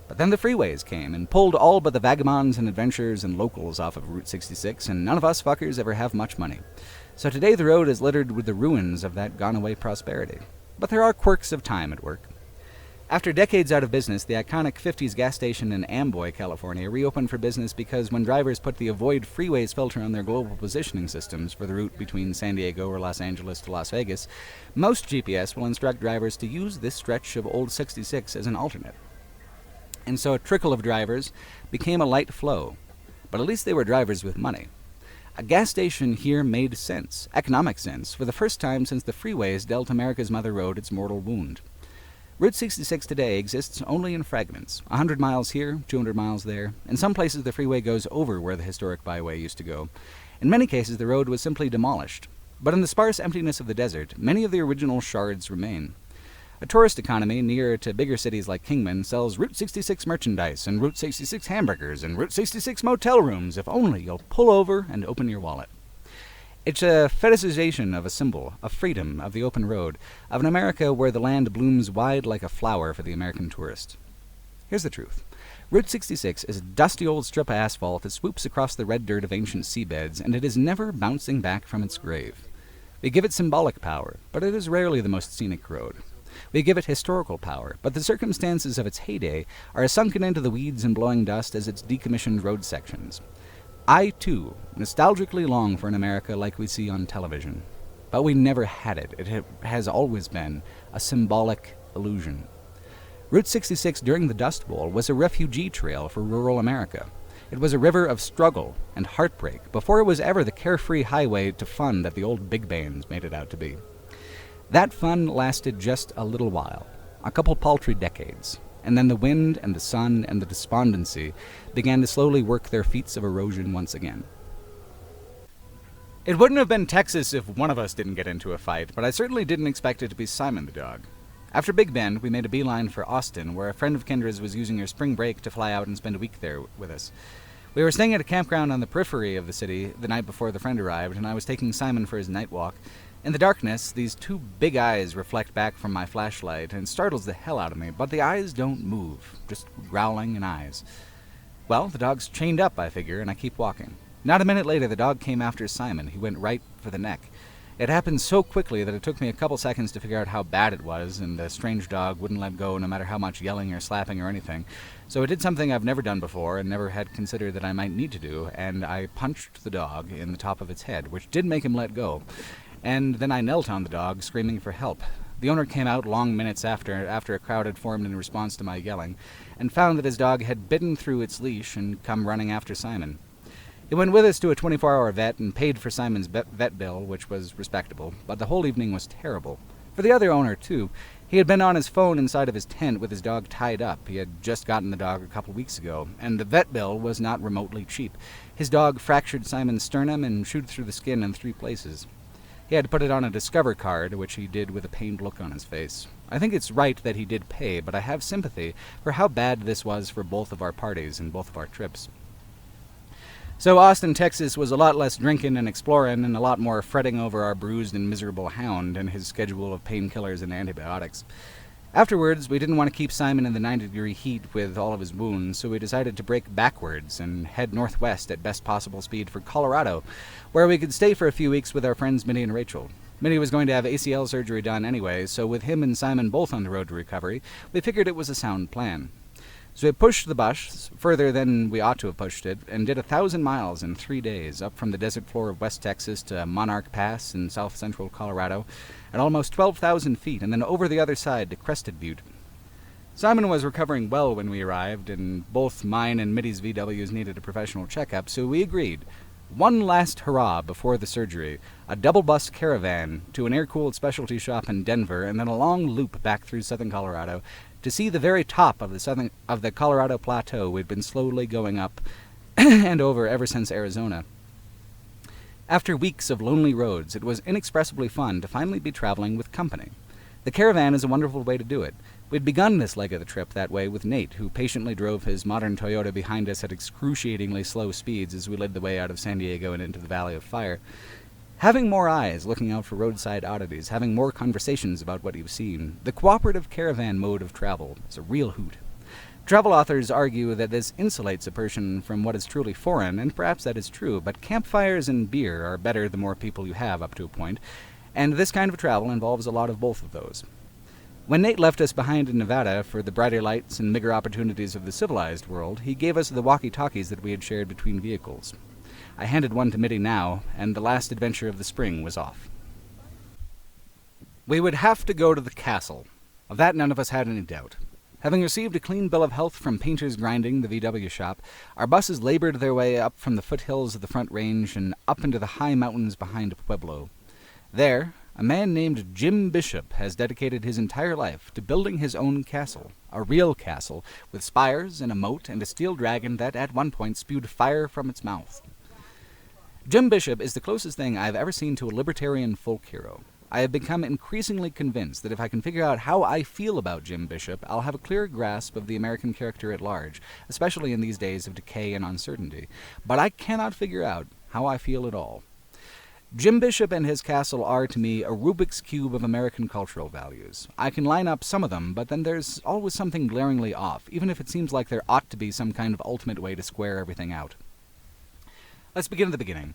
But then the freeways came and pulled all but the vagabonds and adventurers and locals off of Route 66, and none of us fuckers ever have much money. So today the road is littered with the ruins of that gone-away prosperity. But there are quirks of time at work. After decades out of business, the iconic 50s gas station in Amboy, California, reopened for business because when drivers put the Avoid Freeways filter on their global positioning systems for the route between San Diego or Los Angeles to Las Vegas, most GPS will instruct drivers to use this stretch of Old 66 as an alternate. And so a trickle of drivers became a light flow, but at least they were drivers with money. A gas station here made sense, economic sense, for the first time since the freeways dealt America's mother road its mortal wound. Route 66 today exists only in fragments, 100 miles here, 200 miles there. In some places the freeway goes over where the historic byway used to go. In many cases the road was simply demolished. But in the sparse emptiness of the desert, many of the original shards remain. A tourist economy near to bigger cities like Kingman sells Route 66 merchandise and Route 66 hamburgers and Route 66 motel rooms if only you'll pull over and open your wallet. It's a fetishization of a symbol, of freedom, of the open road, of an America where the land blooms wide like a flower for the American tourist. Here's the truth. Route 66 is a dusty old strip of asphalt that swoops across the red dirt of ancient seabeds, and it is never bouncing back from its grave. We give it symbolic power, but it is rarely the most scenic road. We give it historical power, but the circumstances of its heyday are as sunken into the weeds and blowing dust as its decommissioned road sections. I, too, nostalgically long for an America like we see on television. But we never had it. It has always been a symbolic illusion. Route 66 during the Dust Bowl was a refugee trail for rural America. It was a river of struggle and heartbreak before it was ever the carefree highway to fun that the old big bands made it out to be. That fun lasted just a little while, a couple paltry decades. And then the wind and the sun and the despondency began to slowly work their feats of erosion once again. It wouldn't have been Texas if one of us didn't get into a fight, but I certainly didn't expect it to be Simon the dog. After Big Bend, we made a beeline for Austin, where a friend of Kendra's was using her spring break to fly out and spend a week there with us. We were staying at a campground on the periphery of the city the night before the friend arrived, and I was taking Simon for his night walk. In the darkness, these 2 big eyes reflect back from my flashlight, and it startles the hell out of me, but the eyes don't move, just growling and eyes. Well, the dog's chained up, I figure, and I keep walking. Not a minute later, the dog came after Simon. He went right for the neck. It happened so quickly that it took me a couple seconds to figure out how bad it was, and the strange dog wouldn't let go no matter how much yelling or slapping or anything. So I did something I've never done before and never had considered that I might need to do, and I punched the dog in the top of its head, which did make him let go. And then I knelt on the dog, screaming for help. The owner came out long minutes after a crowd had formed in response to my yelling, and found that his dog had bitten through its leash and come running after Simon. He went with us to a 24-hour vet and paid for Simon's vet bill, which was respectable, but the whole evening was terrible. For the other owner, too. He had been on his phone inside of his tent with his dog tied up. He had just gotten the dog a couple weeks ago, and the vet bill was not remotely cheap. His dog fractured Simon's sternum and chewed through the skin in 3 places. He had to put it on a Discover card, which he did with a pained look on his face. I think it's right that he did pay, but I have sympathy for how bad this was for both of our parties and both of our trips. So Austin, Texas was a lot less drinking and exploring and a lot more fretting over our bruised and miserable hound and his schedule of painkillers and antibiotics. Afterwards, we didn't want to keep Simon in the 90-degree heat with all of his wounds, so we decided to break backwards and head northwest at best possible speed for Colorado, where we could stay for a few weeks with our friends Minnie and Rachel. Minnie was going to have ACL surgery done anyway, so with him and Simon both on the road to recovery, we figured it was a sound plan. So we pushed the bus further than we ought to have pushed it, and did 1,000 miles in 3 days, up from the desert floor of West Texas to Monarch Pass in south-central Colorado, at almost 12,000 feet, and then over the other side to Crested Butte. Simon was recovering well when we arrived, and both mine and Mitty's VWs needed a professional checkup, so we agreed. One last hurrah before the surgery, a double-bus caravan to an air-cooled specialty shop in Denver, and then a long loop back through southern Colorado, to see the very top of the Colorado Plateau we'd been slowly going up and over ever since Arizona. After weeks of lonely roads, it was inexpressibly fun to finally be traveling with company. The caravan is a wonderful way to do it. We'd begun this leg of the trip that way with Nate, who patiently drove his modern Toyota behind us at excruciatingly slow speeds as we led the way out of San Diego and into the Valley of Fire. Having more eyes looking out for roadside oddities, having more conversations about what you've seen, the cooperative caravan mode of travel is a real hoot. Travel authors argue that this insulates a person from what is truly foreign, and perhaps that is true, but campfires and beer are better the more people you have up to a point, and this kind of travel involves a lot of both of those. When Nate left us behind in Nevada for the brighter lights and bigger opportunities of the civilized world, he gave us the walkie-talkies that we had shared between vehicles. I handed one to Mitty now, and the last adventure of the spring was off. We would have to go to the castle. Of that none of us had any doubt. Having received a clean bill of health from Painter's Grinding, the VW shop, our buses labored their way up from the foothills of the Front Range and up into the high mountains behind Pueblo. There, a man named Jim Bishop has dedicated his entire life to building his own castle, a real castle, with spires and a moat and a steel dragon that at one point spewed fire from its mouth. Jim Bishop is the closest thing I have ever seen to a libertarian folk hero. I have become increasingly convinced that if I can figure out how I feel about Jim Bishop, I'll have a clear grasp of the American character at large, especially in these days of decay and uncertainty. But I cannot figure out how I feel at all. Jim Bishop and his castle are, to me, a Rubik's Cube of American cultural values. I can line up some of them, but then there's always something glaringly off, even if it seems like there ought to be some kind of ultimate way to square everything out. Let's begin at the beginning.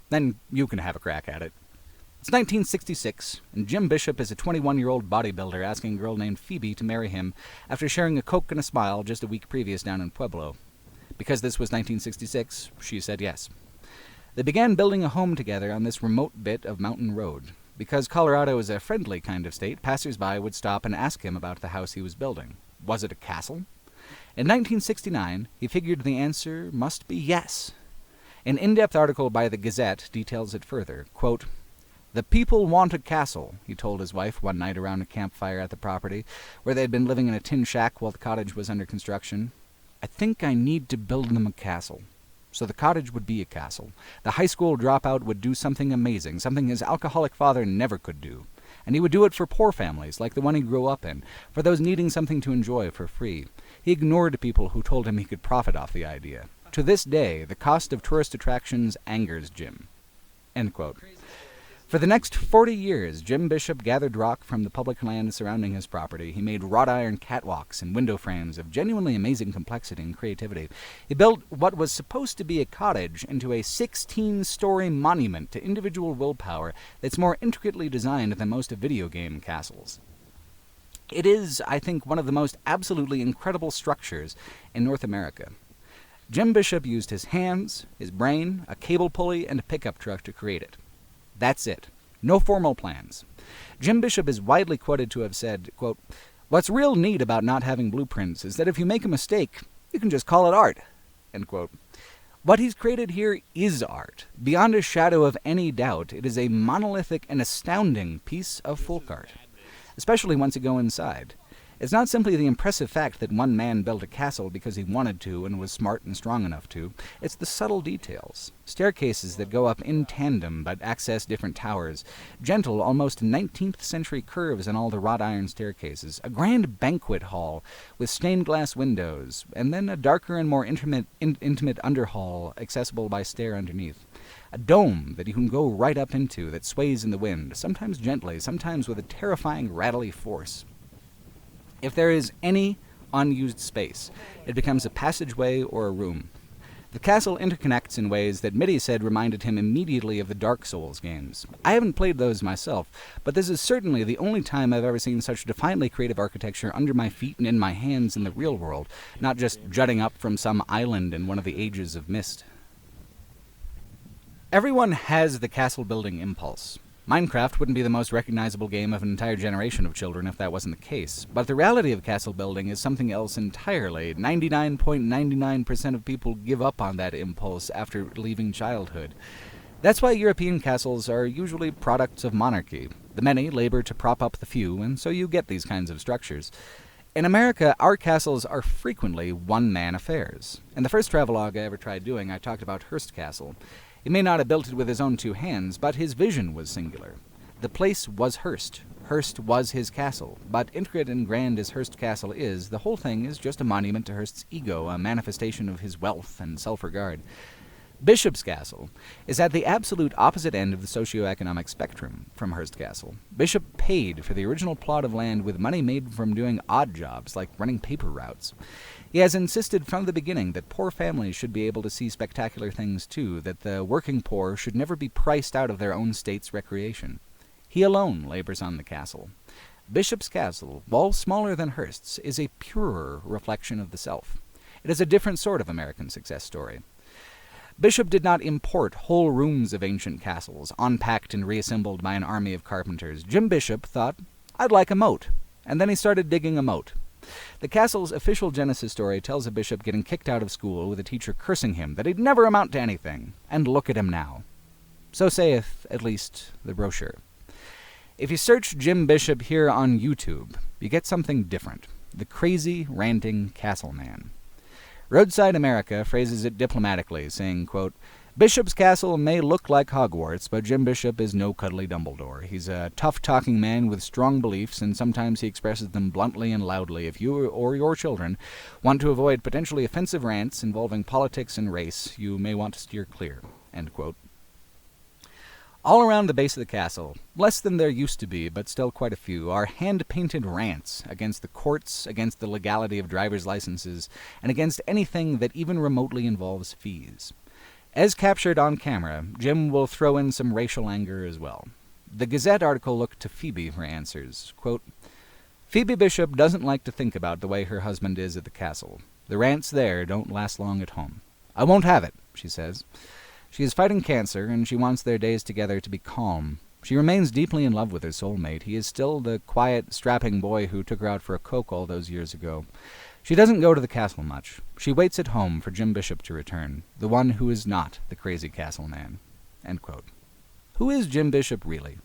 Then you can have a crack at it. It's 1966, and Jim Bishop is a 21-year-old bodybuilder asking a girl named Phoebe to marry him after sharing a Coke and a smile just a week previous down in Pueblo. Because this was 1966, she said yes. They began building a home together on this remote bit of mountain road. Because Colorado is a friendly kind of state, passers-by would stop and ask him about the house he was building. Was it a castle? In 1969, he figured the answer must be yes. An in-depth article by the Gazette details it further. Quote, "The people want a castle," he told his wife one night around a campfire at the property, where they had been living in a tin shack while the cottage was under construction. "I think I need to build them a castle." So the cottage would be a castle. The high school dropout would do something amazing, something his alcoholic father never could do. And he would do it for poor families, like the one he grew up in, for those needing something to enjoy for free. He ignored people who told him he could profit off the idea. To this day, the cost of tourist attractions angers Jim. End quote. For the next 40 years, Jim Bishop gathered rock from the public land surrounding his property. He made wrought iron catwalks and window frames of genuinely amazing complexity and creativity. He built what was supposed to be a cottage into a 16-story monument to individual willpower that's more intricately designed than most video game castles. It is, I think, one of the most absolutely incredible structures in North America. Jim Bishop used his hands, his brain, a cable pulley, and a pickup truck to create it. That's it. No formal plans. Jim Bishop is widely quoted to have said, quote, "What's real neat about not having blueprints is that if you make a mistake, you can just call it art." End quote. What he's created here is art. Beyond a shadow of any doubt, it is a monolithic and astounding piece of folk art, especially once you go inside. It's not simply the impressive fact that one man built a castle because he wanted to and was smart and strong enough to. It's the subtle details. Staircases that go up in tandem but access different towers. Gentle, almost 19th century curves in all the wrought iron staircases. A grand banquet hall with stained glass windows. And then a darker and more intimate underhall accessible by stair underneath. A dome that you can go right up into that sways in the wind, sometimes gently, sometimes with a terrifying rattly force. If there is any unused space, it becomes a passageway or a room. The castle interconnects in ways that Mitty said reminded him immediately of the Dark Souls games. I haven't played those myself, but this is certainly the only time I've ever seen such defiantly creative architecture under my feet and in my hands in the real world, not just jutting up from some island in one of the ages of mist. Everyone has the castle-building impulse. Minecraft wouldn't be the most recognizable game of an entire generation of children if that wasn't the case. But the reality of castle building is something else entirely. 99.99% of people give up on that impulse after leaving childhood. That's why European castles are usually products of monarchy. The many labor to prop up the few, and so you get these kinds of structures. In America, our castles are frequently one-man affairs. In the first travelogue I ever tried doing, I talked about Hearst Castle. He may not have built it with his own two hands, but his vision was singular. The place was Hearst. Hearst was his castle. But intricate and grand as Hearst Castle is, the whole thing is just a monument to Hearst's ego, a manifestation of his wealth and self-regard. Bishop's Castle is at the absolute opposite end of the socioeconomic spectrum from Hearst Castle. Bishop paid for the original plot of land with money made from doing odd jobs, like running paper routes. He has insisted from the beginning that poor families should be able to see spectacular things too, that the working poor should never be priced out of their own state's recreation. He alone labors on the castle. Bishop's Castle, while smaller than Hearst's, is a purer reflection of the self. It is a different sort of American success story. Bishop did not import whole rooms of ancient castles, unpacked and reassembled by an army of carpenters. Jim Bishop thought, "I'd like a moat," and then he started digging a moat. The castle's official genesis story tells of Bishop getting kicked out of school with a teacher cursing him that he'd never amount to anything, and look at him now. So saith, at least, the brochure. If you search Jim Bishop here on YouTube, you get something different. The crazy, ranting castle man. Roadside America phrases it diplomatically, saying, quote, "Bishop's Castle may look like Hogwarts, but Jim Bishop is no cuddly Dumbledore. He's a tough-talking man with strong beliefs, and sometimes he expresses them bluntly and loudly. If you or your children want to avoid potentially offensive rants involving politics and race, you may want to steer clear." End quote. All around the base of the castle, less than there used to be, but still quite a few, are hand-painted rants against the courts, against the legality of driver's licenses, and against anything that even remotely involves fees. As captured on camera, Jim will throw in some racial anger as well. The Gazette article looked to Phoebe for answers. Quote, "Phoebe Bishop doesn't like to think about the way her husband is at the castle. The rants there don't last long at home. I won't have it," she says. She is fighting cancer, and she wants their days together to be calm. She remains deeply in love with her soulmate. He is still the quiet, strapping boy who took her out for a Coke all those years ago. She doesn't go to the castle much. She waits at home for Jim Bishop to return, the one who is not the crazy castle man. End quote. Who is Jim Bishop really?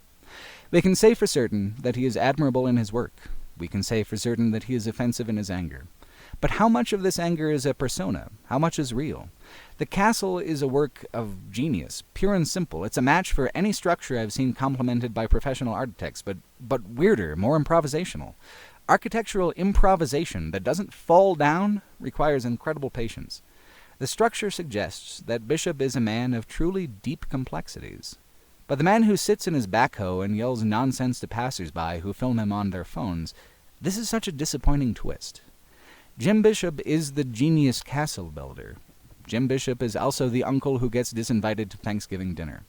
We can say for certain that he is admirable in his work. We can say for certain that he is offensive in his anger. But how much of this anger is a persona? How much is real? The castle is a work of genius, pure and simple. It's a match for any structure I've seen complemented by professional architects, but weirder, more improvisational. Architectural improvisation that doesn't fall down requires incredible patience. The structure suggests that Bishop is a man of truly deep complexities. But the man who sits in his backhoe and yells nonsense to passers-by who film him on their phones, this is such a disappointing twist. Jim Bishop is the genius castle builder. Jim Bishop is also the uncle who gets disinvited to Thanksgiving dinner.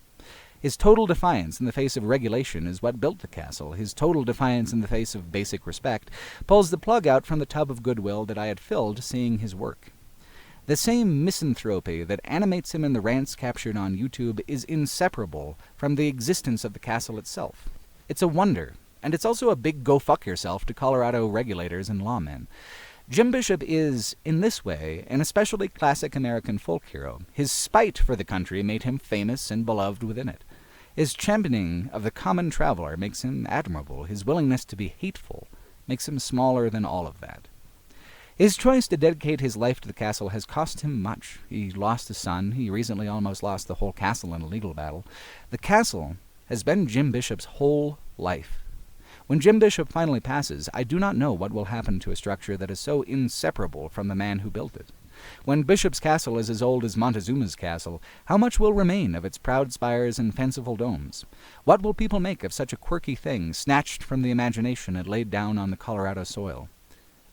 His total defiance in the face of regulation is what built the castle. His total defiance in the face of basic respect pulls the plug out from the tub of goodwill that I had filled seeing his work. The same misanthropy that animates him in the rants captured on YouTube is inseparable from the existence of the castle itself. It's a wonder, and it's also a big go-fuck-yourself to Colorado regulators and lawmen. Jim Bishop is, in this way, an especially classic American folk hero. His spite for the country made him famous and beloved within it. His championing of the common traveler makes him admirable. His willingness to be hateful makes him smaller than all of that. His choice to dedicate his life to the castle has cost him much. He lost a son. He recently almost lost the whole castle in a legal battle. The castle has been Jim Bishop's whole life. When Jim Bishop finally passes, I do not know what will happen to a structure that is so inseparable from the man who built it. When Bishop's castle is as old as Montezuma's castle, how much will remain of its proud spires and fanciful domes? What will people make of such a quirky thing, snatched from the imagination and laid down on the Colorado soil?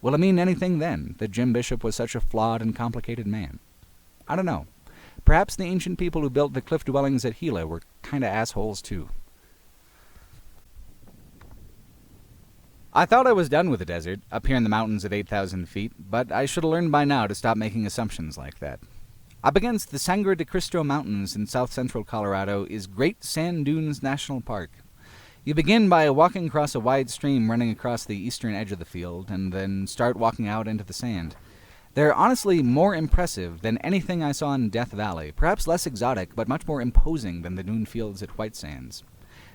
Will it mean anything then, that Jim Bishop was such a flawed and complicated man? I don't know. Perhaps the ancient people who built the cliff dwellings at Gila were kinda assholes too. I thought I was done with the desert, up here in the mountains at 8,000 feet, but I should have learned by now to stop making assumptions like that. Up against the Sangre de Cristo Mountains in south-central Colorado is Great Sand Dunes National Park. You begin by walking across a wide stream running across the eastern edge of the field, and then start walking out into the sand. They're honestly more impressive than anything I saw in Death Valley, perhaps less exotic, but much more imposing than the dune fields at White Sands.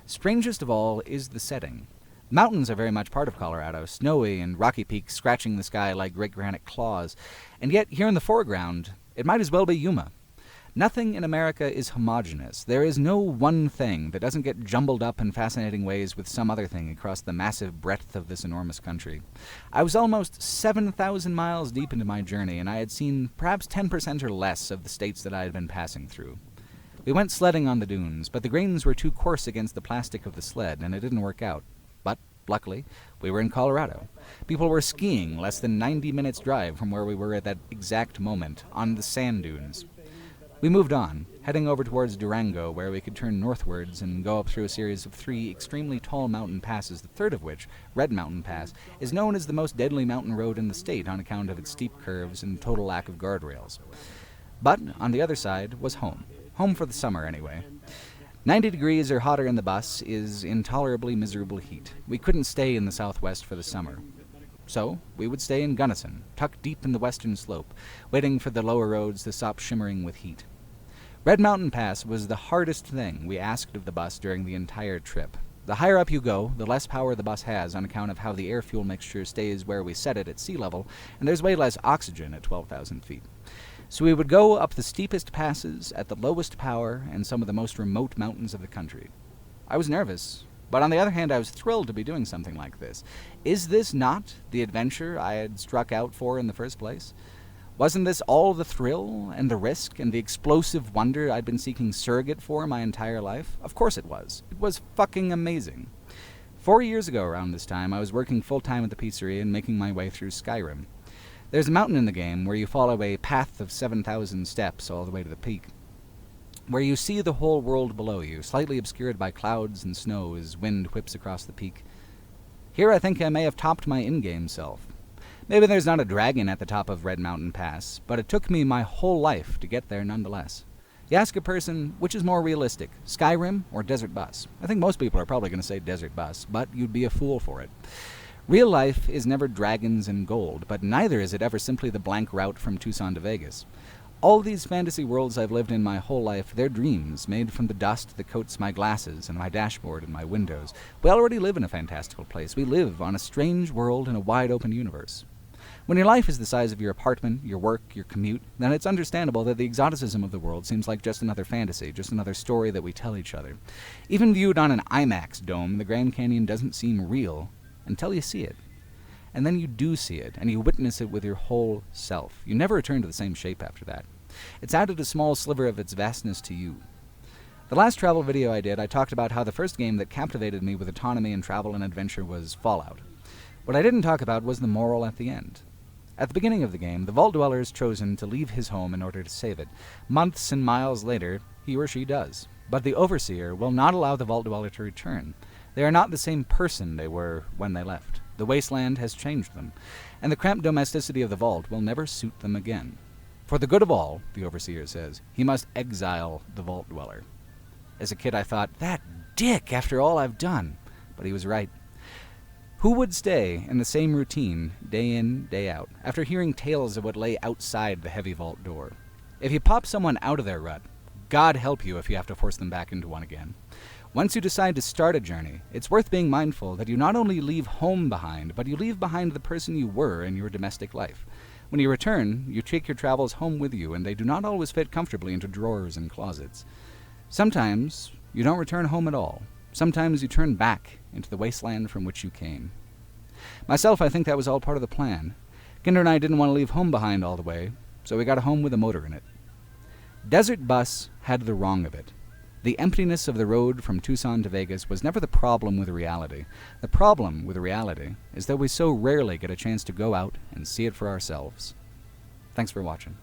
Strangest of all is the setting. Mountains are very much part of Colorado, snowy and rocky peaks scratching the sky like great granite claws, and yet here in the foreground, it might as well be Yuma. Nothing in America is homogeneous. There is no one thing that doesn't get jumbled up in fascinating ways with some other thing across the massive breadth of this enormous country. I was almost 7,000 miles deep into my journey, and I had seen perhaps 10% or less of the states that I had been passing through. We went sledding on the dunes, but the grains were too coarse against the plastic of the sled, and it didn't work out. But, luckily, we were in Colorado. People were skiing less than 90 minutes drive from where we were at that exact moment, on the sand dunes. We moved on, heading over towards Durango, where we could turn northwards and go up through a series of 3 extremely tall mountain passes, the third of which, Red Mountain Pass, is known as the most deadly mountain road in the state on account of its steep curves and total lack of guardrails. But, on the other side, was home. Home for the summer, anyway. 90 degrees or hotter in the bus is intolerably miserable heat. We couldn't stay in the southwest for the summer. So, we would stay in Gunnison, tucked deep in the western slope, waiting for the lower roads to stop shimmering with heat. Red Mountain Pass was the hardest thing we asked of the bus during the entire trip. The higher up you go, the less power the bus has on account of how the air-fuel mixture stays where we set it at sea level, and there's way less oxygen at 12,000 feet. So we would go up the steepest passes at the lowest power and some of the most remote mountains of the country. I was nervous, but on the other hand I was thrilled to be doing something like this. Is this not the adventure I had struck out for in the first place? Wasn't this all the thrill and the risk and the explosive wonder I'd been seeking surrogate for my entire life? Of course it was. It was fucking amazing. 4 years ago around this time I was working full-time at the pizzeria and making my way through Skyrim. There's a mountain in the game where you follow a path of 7,000 steps all the way to the peak, where you see the whole world below you, slightly obscured by clouds and snow as wind whips across the peak. Here I think I may have topped my in-game self. Maybe there's not a dragon at the top of Red Mountain Pass, but it took me my whole life to get there nonetheless. You ask a person, which is more realistic, Skyrim or Desert Bus? I think most people are probably going to say Desert Bus, but you'd be a fool for it. Real life is never dragons and gold, but neither is it ever simply the blank route from Tucson to Vegas. All these fantasy worlds I've lived in my whole life, they're dreams made from the dust that coats my glasses and my dashboard and my windows. We already live in a fantastical place. We live on a strange world in a wide-open universe. When your life is the size of your apartment, your work, your commute, then it's understandable that the exoticism of the world seems like just another fantasy, just another story that we tell each other. Even viewed on an IMAX dome, the Grand Canyon doesn't seem real until you see it. And then you do see it, and you witness it with your whole self. You never return to the same shape after that. It's added a small sliver of its vastness to you. The last travel video I did, I talked about how the first game that captivated me with autonomy and travel and adventure was Fallout. What I didn't talk about was the moral at the end. At the beginning of the game, the Vault Dweller is chosen to leave his home in order to save it. Months and miles later, he or she does. But the Overseer will not allow the Vault Dweller to return. They are not the same person they were when they left. The wasteland has changed them, and the cramped domesticity of the Vault will never suit them again. For the good of all, the Overseer says, he must exile the Vault Dweller. As a kid, I thought, that dick, after all I've done. But he was right. Who would stay in the same routine, day in, day out, after hearing tales of what lay outside the heavy vault door? If you pop someone out of their rut, God help you if you have to force them back into one again. Once you decide to start a journey, it's worth being mindful that you not only leave home behind, but you leave behind the person you were in your domestic life. When you return, you take your travels home with you, and they do not always fit comfortably into drawers and closets. Sometimes you don't return home at all. Sometimes you turn back into the wasteland from which you came. Myself, I think that was all part of the plan. Kinder and I didn't want to leave home behind all the way, so we got a home with a motor in it. Desert Bus had the wrong of it. The emptiness of the road from Tucson to Vegas was never the problem with reality. The problem with reality is that we so rarely get a chance to go out and see it for ourselves. Thanks for watching.